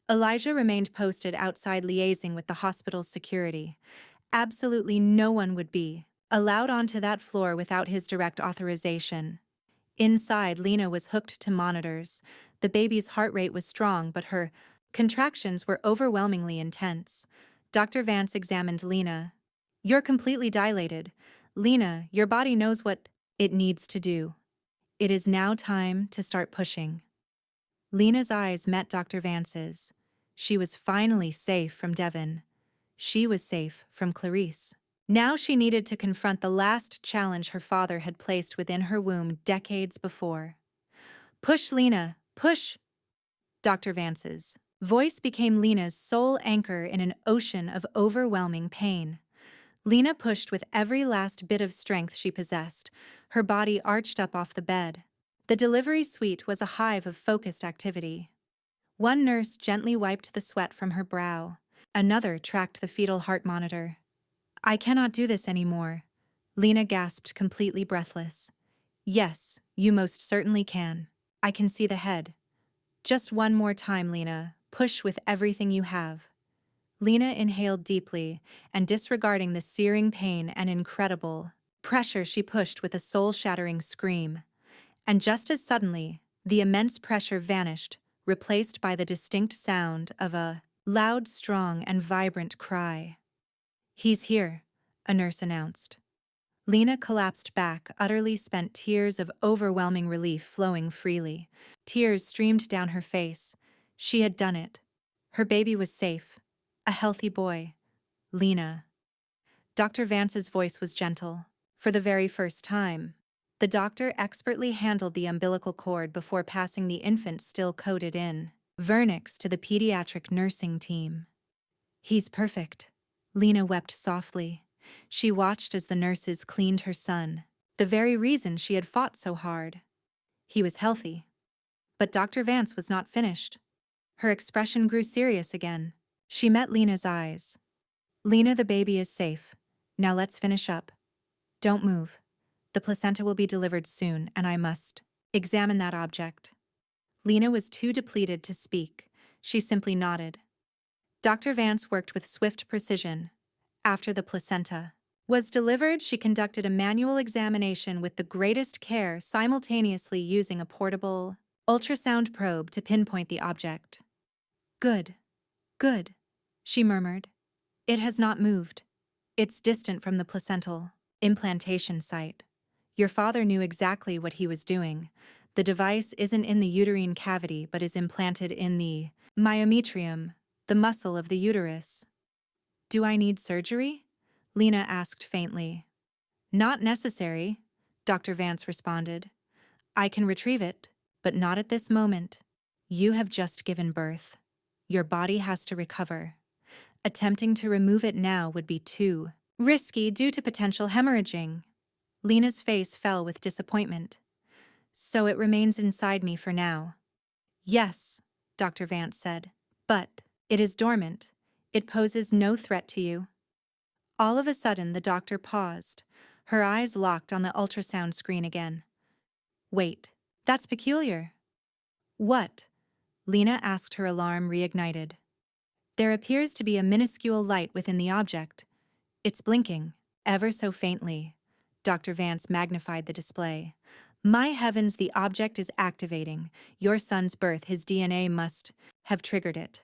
Speaker 1: Elijah remained posted outside, liaising with the hospital's security. Absolutely no one would be allowed onto that floor without his direct authorization. Inside, Lena was hooked to monitors. The baby's heart rate was strong, but her contractions were overwhelmingly intense. Dr. Vance examined Lena. You're completely dilated. Lena, your body knows what it needs to do. It is now time to start pushing. Lena's eyes met Dr. Vance's. She was finally safe from Devon. She was safe from Clarice. Now she needed to confront the last challenge her father had placed within her womb decades before. Push, Lena, push! Dr. Vance's voice became Lena's sole anchor in an ocean of overwhelming pain. Lena pushed with every last bit of strength she possessed, her body arched up off the bed. The delivery suite was a hive of focused activity. One nurse gently wiped the sweat from her brow. Another tracked the fetal heart monitor. I cannot do this anymore. Lena gasped, completely breathless. Yes, you most certainly can. I can see the head. Just one more time, Lena. Push with everything you have. Lena inhaled deeply, and disregarding the searing pain and incredible pressure, she pushed with a soul-shattering scream. And just as suddenly, the immense pressure vanished, replaced by the distinct sound of a loud, strong, and vibrant cry. He's here, a nurse announced. Lena collapsed back, utterly spent, tears of overwhelming relief flowing freely. Tears streamed down her face. She had done it. Her baby was safe. A healthy boy. Lena. Dr. Vance's voice was gentle. For the very first time, the doctor expertly handled the umbilical cord before passing the infant still coated in vernix to the pediatric nursing team. He's perfect. Lena wept softly. She watched as the nurses cleaned her son, the very reason she had fought so hard. He was healthy. But Dr. Vance was not finished. Her expression grew serious again. She met Lena's eyes. Lena, the baby is safe. Now let's finish up. Don't move. The placenta will be delivered soon, and I must examine that object. Lena was too depleted to speak. She simply nodded. Dr. Vance worked with swift precision. After the placenta was delivered, she conducted a manual examination with the greatest care, simultaneously using a portable ultrasound probe to pinpoint the object. Good, good, she murmured. It has not moved. It's distant from the placental implantation site. Your father knew exactly what he was doing. The device isn't in the uterine cavity but is implanted in the myometrium, the muscle of the uterus. Do I need surgery? Lena asked faintly. Not necessary, Dr. Vance responded. I can retrieve it, but not at this moment. You have just given birth. Your body has to recover. Attempting to remove it now would be too risky due to potential hemorrhaging. Lena's face fell with disappointment. So it remains inside me for now. Yes, Dr. Vance said, but it is dormant. It poses no threat to you. All of a sudden, the doctor paused. Her eyes locked on the ultrasound screen again. Wait, that's peculiar. What? Lena asked, her alarm reignited. There appears to be a minuscule light within the object. It's blinking, ever so faintly. Dr. Vance magnified the display. My heavens, the object is activating. Your son's birth, his DNA must have triggered it.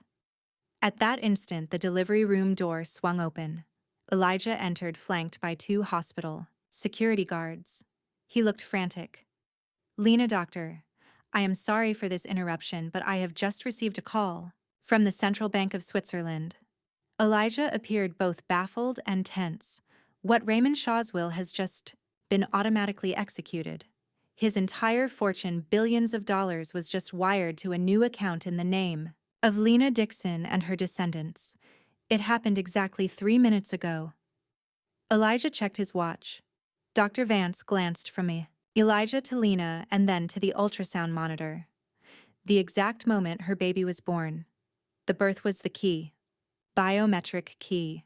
Speaker 1: At that instant, the delivery room door swung open. Elijah entered, flanked by 2 hospital security guards. He looked frantic. "Lena, doctor, I am sorry for this interruption, but I have just received a call from the Central Bank of Switzerland." Elijah appeared both baffled and tense. What Raymond Shaw's will has just been automatically executed. His entire fortune, billions of dollars, was just wired to a new account in the name of Lena Dixon and her descendants. It happened exactly 3 minutes ago. Elijah checked his watch. Dr. Vance glanced from Elijah to Lena and then to the ultrasound monitor. The exact moment her baby was born. The birth was the key. Biometric key.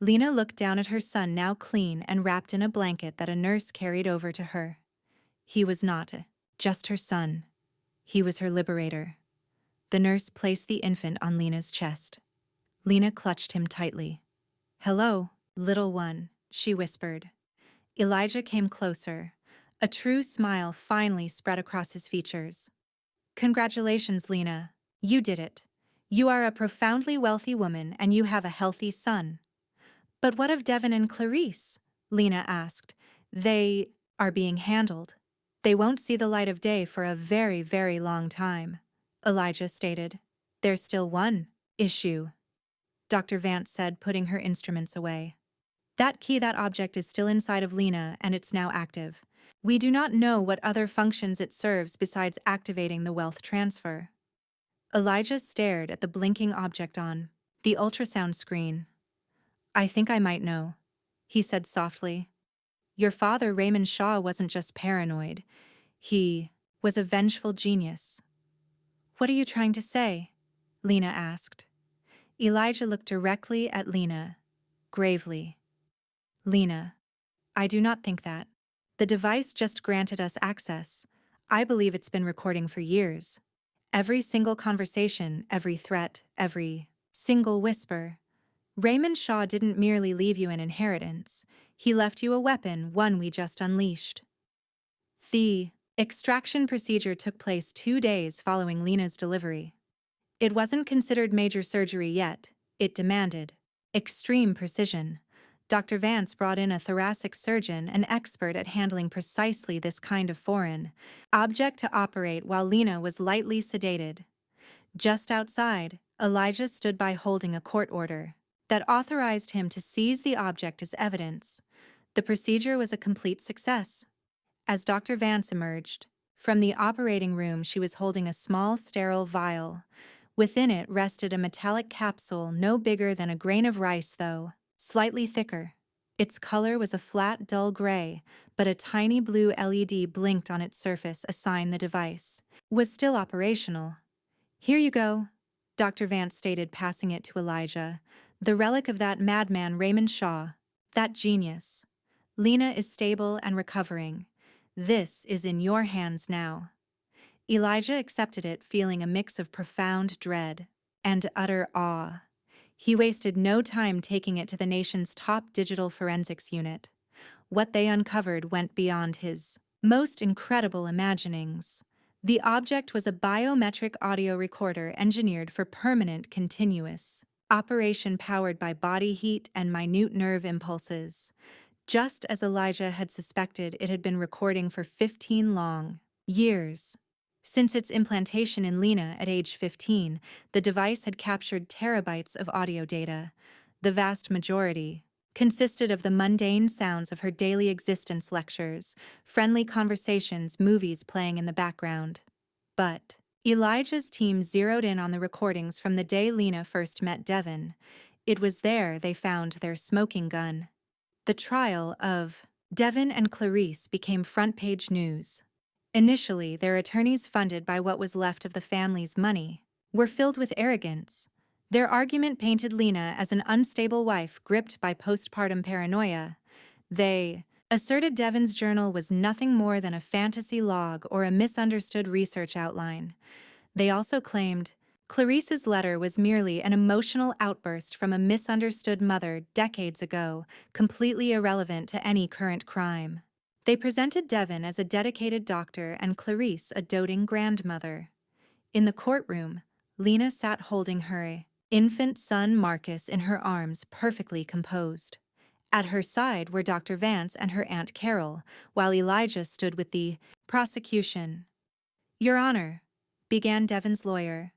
Speaker 1: Lena looked down at her son, now clean and wrapped in a blanket that a nurse carried over to her. He was not just her son. He was her liberator. The nurse placed the infant on Lena's chest. Lena clutched him tightly. "Hello, little one," she whispered. Elijah came closer. A true smile finally spread across his features. "Congratulations, Lena. You did it. You are a profoundly wealthy woman and you have a healthy son." "But what of Devin and Clarice?" Lena asked. "They are being handled. They won't see the light of day for a very, very long time," Elijah stated. "There's still one issue," Dr. Vance said, putting her instruments away. "That key, that object is still inside of Lena and it's now active. We do not know what other functions it serves besides activating the wealth transfer." Elijah stared at the blinking object on the ultrasound screen. "I think I might know," he said softly. "Your father, Raymond Shaw, wasn't just paranoid. He was a vengeful genius." "What are you trying to say?" Lena asked. Elijah looked directly at Lena, gravely. "Lena, I do not think that. The device just granted us access. I believe it's been recording for years. Every single conversation, every threat, every single whisper. Raymond Shaw didn't merely leave you an inheritance. He left you a weapon, one we just unleashed." The extraction procedure took place 2 days following Lena's delivery. It wasn't considered major surgery yet. It demanded extreme precision. Dr. Vance brought in a thoracic surgeon, an expert at handling precisely this kind of foreign object, to operate while Lena was lightly sedated. Just outside, Elijah stood by holding a court order that authorized him to seize the object as evidence. The procedure was a complete success. As Dr. Vance emerged from the operating room, she was holding a small, sterile vial. Within it rested a metallic capsule, no bigger than a grain of rice, though slightly thicker. Its color was a flat, dull gray, but a tiny blue LED blinked on its surface, a sign the device was still operational. "Here you go," Dr. Vance stated, passing it to Elijah. "The relic of that madman Raymond Shaw. That genius. Lena is stable and recovering. This is in your hands now." Elijah accepted it, feeling a mix of profound dread and utter awe. He wasted no time taking it to the nation's top digital forensics unit. What they uncovered went beyond his most incredible imaginings. The object was a biometric audio recorder engineered for permanent, continuous operation, powered by body heat and minute nerve impulses. Just as Elijah had suspected, it had been recording for 15 long years. Since its implantation in Lena at age 15, the device had captured terabytes of audio data. The vast majority consisted of the mundane sounds of her daily existence: lectures, friendly conversations, movies playing in the background. But Elijah's team zeroed in on the recordings from the day Lena first met Devin. It was there they found their smoking gun. The trial of Devin and Clarice became front-page news. Initially, their attorneys, funded by what was left of the family's money, were filled with arrogance. Their argument painted Lena as an unstable wife gripped by postpartum paranoia. They asserted Devin's journal was nothing more than a fantasy log or a misunderstood research outline. They also claimed Clarice's letter was merely an emotional outburst from a misunderstood mother decades ago, completely irrelevant to any current crime. They presented Devin as a dedicated doctor and Clarice a doting grandmother. In the courtroom, Lena sat holding her infant son Marcus in her arms, perfectly composed. At her side were Dr. Vance and her Aunt Carol, while Elijah stood with the prosecution. "Your Honor," began Devon's lawyer,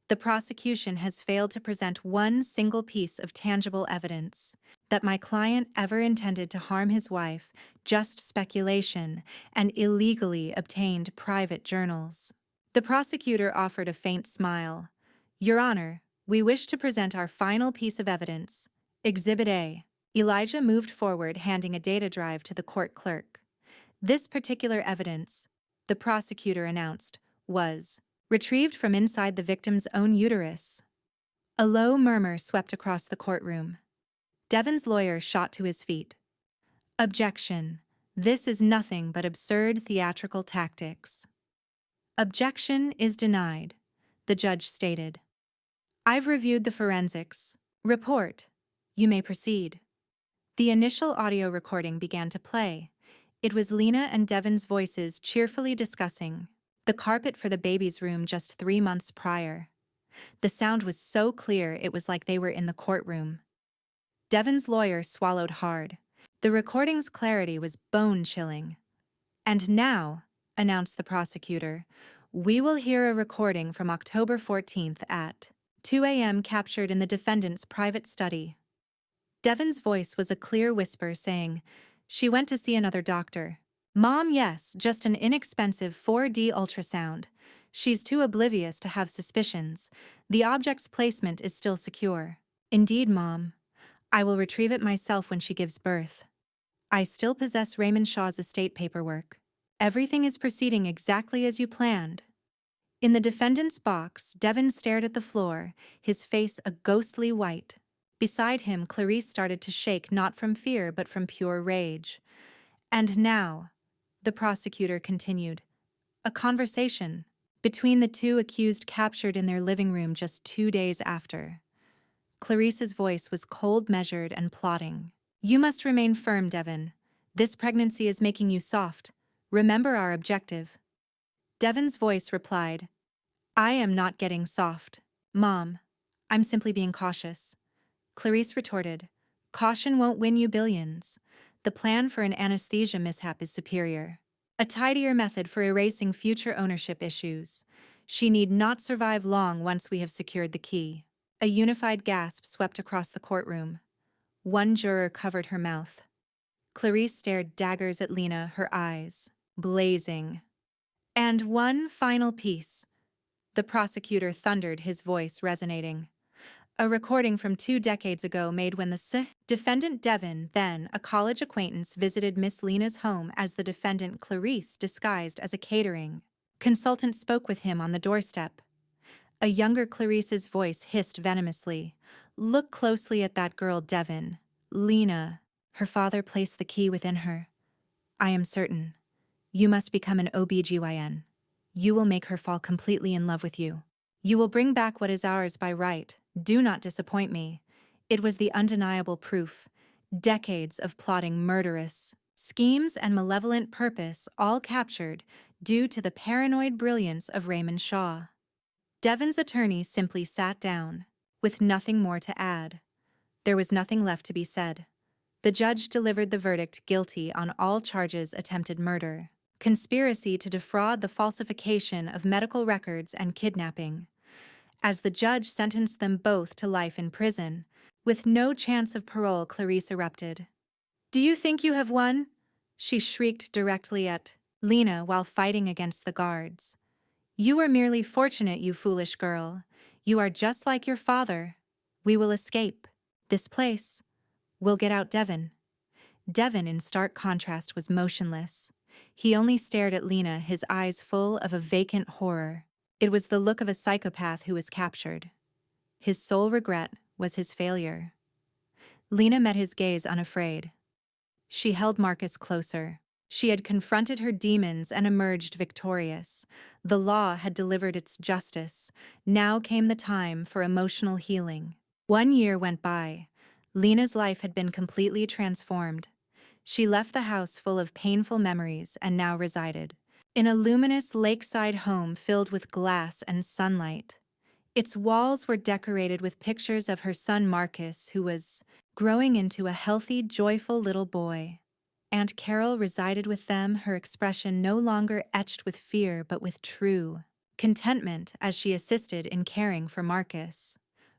Speaker 1: "the prosecution has failed to present one single piece of tangible evidence that my client ever intended to harm his wife, just speculation, and illegally obtained private journals." The prosecutor offered a faint smile. "Your Honor, we wish to present our final piece of evidence, Exhibit A." Elijah moved forward, handing a data drive to the court clerk. "This particular evidence," the prosecutor announced, "was retrieved from inside the victim's own uterus." A low murmur swept across the courtroom. Devon's lawyer shot to his feet. "Objection. This is nothing but absurd theatrical tactics." "Objection is denied," the judge stated. "I've reviewed the forensics report. You may proceed." The initial audio recording began to play. It was Lena and Devon's voices cheerfully discussing the carpet for the baby's room just 3 months prior. The sound was so clear it was like they were in the courtroom. Devon's lawyer swallowed hard. The recording's clarity was bone-chilling. "And now," announced the prosecutor, "we will hear a recording from October 14th at 2 a.m. captured in the defendant's private study." Devon's voice was a clear whisper saying, "She went to see another doctor. Mom, yes, just an inexpensive 4D ultrasound. She's too oblivious to have suspicions. The object's placement is still secure. Indeed, Mom. I will retrieve it myself when she gives birth. I still possess Raymond Shaw's estate paperwork. Everything is proceeding exactly as you planned." In the defendant's box, Devon stared at the floor, his face a ghostly white. Beside him, Clarice started to shake, not from fear but from pure rage. "And now," the prosecutor continued, "a conversation between the two accused captured in their living room just 2 days after." Clarice's voice was cold, measured, and plotting. "You must remain firm, Devon. This pregnancy is making you soft. Remember our objective." Devon's voice replied, "I am not getting soft, Mom. I'm simply being cautious." Clarice retorted, "Caution won't win you billions. The plan for an anesthesia mishap is superior. A tidier method for erasing future ownership issues. She need not survive long once we have secured the key." A unified gasp swept across the courtroom. One juror covered her mouth. Clarice stared daggers at Lena, her eyes blazing. "And one final piece," the prosecutor thundered, his voice resonating. "A recording from 2 decades ago made when the defendant Devon, then a college acquaintance, visited Miss Lena's home as the defendant Clarice, disguised as a catering consultant, spoke with him on the doorstep." A younger Clarice's voice hissed venomously, "Look closely at that girl, Devon. Lena. Her father placed the key within her. I am certain. You must become an OBGYN. You will make her fall completely in love with you. You will bring back what is ours by right. Do not disappoint me." It was the undeniable proof. Decades of plotting murderous schemes and malevolent purpose, all captured due to the paranoid brilliance of Raymond Shaw. Devon's attorney simply sat down, with nothing more to add. There was nothing left to be said. The judge delivered the verdict: guilty on all charges: attempted murder, conspiracy to defraud, the falsification of medical records, and kidnapping. As the judge sentenced them both to life in prison, with no chance of parole, Clarice erupted. "Do you think you have won?" she shrieked directly at Lena while fighting against the guards. "You are merely fortunate, you foolish girl. You are just like your father. We will escape this place. We'll get out Devon." Devon, in stark contrast, was motionless. He only stared at Lena, his eyes full of a vacant horror. It was the look of a psychopath who was captured. His sole regret was his failure. Lena met his gaze unafraid. She held Marcus closer. She had confronted her demons and emerged victorious. The law had delivered its justice. Now came the time for emotional healing. 1 year went by. Lena's life had been completely transformed. She left the house full of painful memories and now resided in a luminous lakeside home filled with glass and sunlight. Its walls were decorated with pictures of her son Marcus, who was growing into a healthy, joyful little boy. Aunt Carol resided with them, her expression no longer etched with fear but with true contentment as she assisted in caring for Marcus.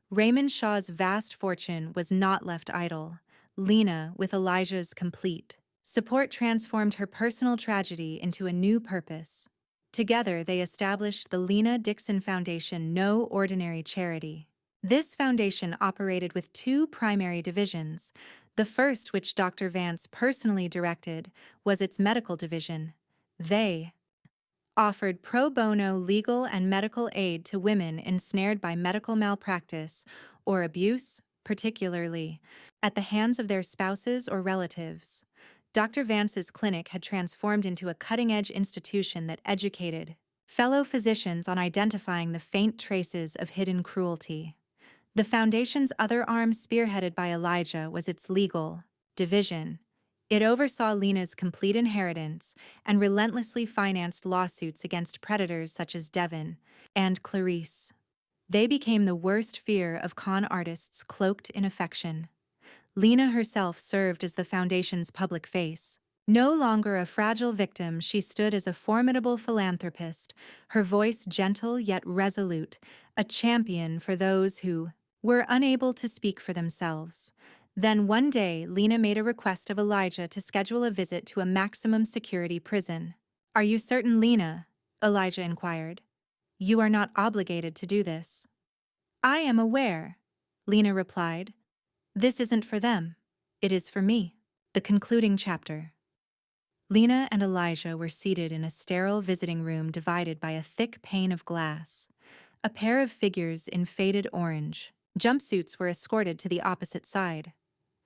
Speaker 1: Raymond Shaw's vast fortune was not left idle. Lena, with Elijah's complete support, transformed her personal tragedy into a new purpose. Together, they established the Lena Dixon Foundation, no ordinary charity. This foundation operated with two primary divisions. The first, which Dr. Vance personally directed, was its medical division. They offered pro bono legal and medical aid to women ensnared by medical malpractice or abuse, particularly at the hands of their spouses or relatives. Dr. Vance's clinic had transformed into a cutting-edge institution that educated fellow physicians on identifying the faint traces of hidden cruelty. The foundation's other arm, spearheaded by Elijah, was its legal division. It oversaw Lena's complete inheritance and relentlessly financed lawsuits against predators such as Devin and Clarice. They became the worst fear of con artists cloaked in affection. Lena herself served as the foundation's public face. No longer a fragile victim, she stood as a formidable philanthropist, her voice gentle yet resolute, a champion for those who were unable to speak for themselves. Then one day, Lena made a request of Elijah to schedule a visit to a maximum security prison. "Are you certain, Lena?" Elijah inquired. "You are not obligated to do this." "I am aware," Lena replied. "This isn't for them. It is for me." The concluding chapter. Lena and Elijah were seated in a sterile visiting room divided by a thick pane of glass. A pair of figures in faded orange jumpsuits were escorted to the opposite side.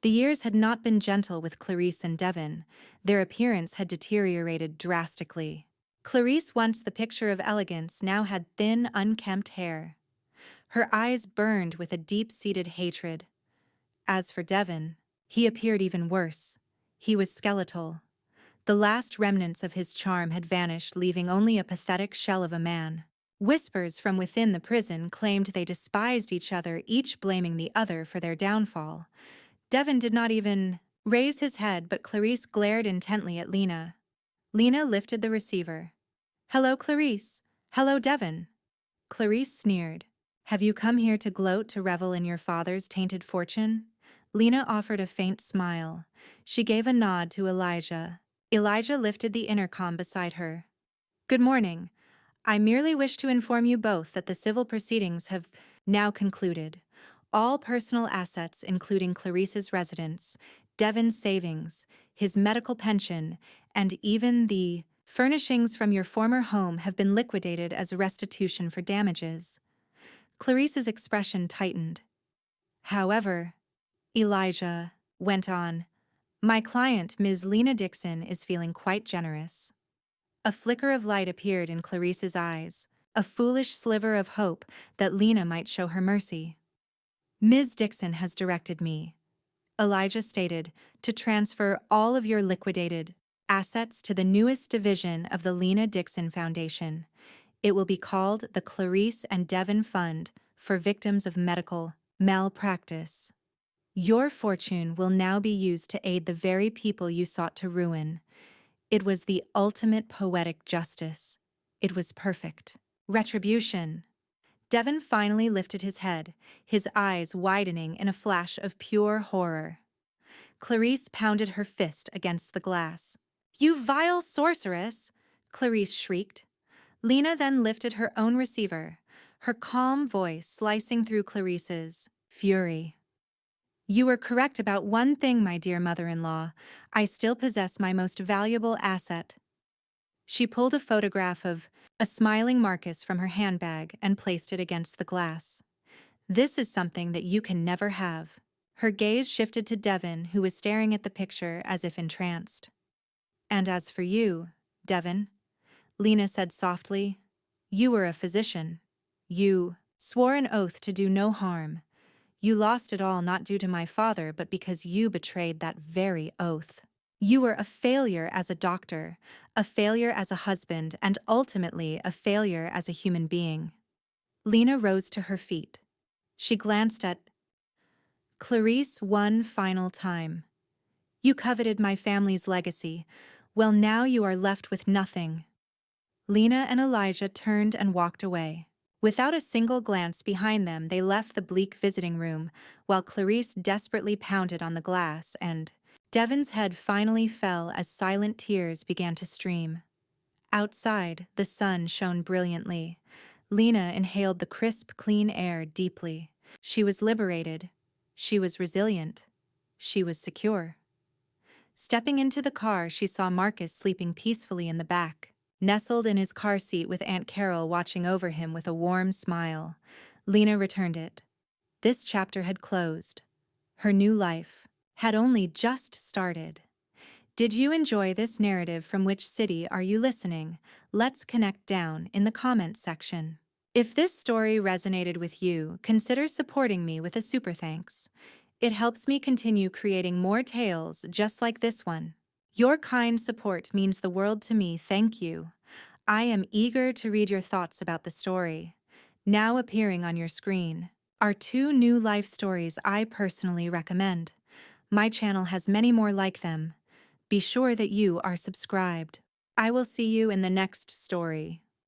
Speaker 1: The years had not been gentle with Clarice and Devin. Their appearance had deteriorated drastically. Clarice, once the picture of elegance, now had thin, unkempt hair. Her eyes burned with a deep-seated hatred. As for Devin, he appeared even worse. He was skeletal. The last remnants of his charm had vanished, leaving only a pathetic shell of a man. Whispers from within the prison claimed they despised each other, each blaming the other for their downfall. Devin did not even raise his head, but Clarice glared intently at Lena. Lena lifted the receiver. "Hello, Clarice. Hello, Devin." Clarice sneered. "Have you come here to gloat, to revel in your father's tainted fortune?" Lena offered a faint smile. She gave a nod to Elijah. Elijah lifted the intercom beside her. "Good morning. I merely wish to inform you both that the civil proceedings have now concluded. All personal assets, including Clarice's residence, Devin's savings, his medical pension, and even the furnishings from your former home have been liquidated as restitution for damages." Clarice's expression tightened. "However," Elijah went on, "my client, Ms. Lena Dixon, is feeling quite generous." A flicker of light appeared in Clarice's eyes, a foolish sliver of hope that Lena might show her mercy. "Ms. Dixon has directed me," Elijah stated, "to transfer all of your liquidated assets to the newest division of the Lena Dixon Foundation. It will be called the Clarice and Devin Fund for Victims of Medical Malpractice. Your fortune will now be used to aid the very people you sought to ruin." It was the ultimate poetic justice. It was perfect. Retribution. Devin finally lifted his head, his eyes widening in a flash of pure horror. Clarice pounded her fist against the glass. "You vile sorceress!" Clarice shrieked. Lena then lifted her own receiver, her calm voice slicing through Clarice's fury. "You were correct about one thing, my dear mother-in-law. I still possess my most valuable asset." She pulled a photograph of a smiling Marcus from her handbag and placed it against the glass. "This is something that you can never have." Her gaze shifted to Devin, who was staring at the picture as if entranced. "And as for you, Devin," Lena said softly, "you were a physician. You swore an oath to do no harm. You lost it all not due to my father, but because you betrayed that very oath. You were a failure as a doctor, a failure as a husband, and ultimately a failure as a human being." Lena rose to her feet. She glanced at Clarice one final time. You coveted my family's legacy. Well, now you are left with nothing. Lena and Elijah turned and walked away. Without a single glance behind them, they left the bleak visiting room, while Clarice desperately pounded on the glass and Devon's head finally fell as silent tears began to stream. Outside, the sun shone brilliantly. Lena inhaled the crisp, clean air deeply. She was liberated. She was resilient. She was secure. Stepping into the car, she saw Marcus sleeping peacefully in the back, nestled in his car seat with Aunt Carol watching over him with a warm smile. Lena returned it. This chapter had closed. Her new life had only just started. Did you enjoy this narrative? From which city are you listening? Let's connect down in the comments section. If this story resonated with you, consider supporting me with a super thanks. It helps me continue creating more tales just like this one. Your kind support means the world to me. Thank you. I am eager to read your thoughts about the story. Now appearing on your screen are two new life stories I personally recommend. My channel has many more like them. Be sure that you are subscribed. I will see you in the next story.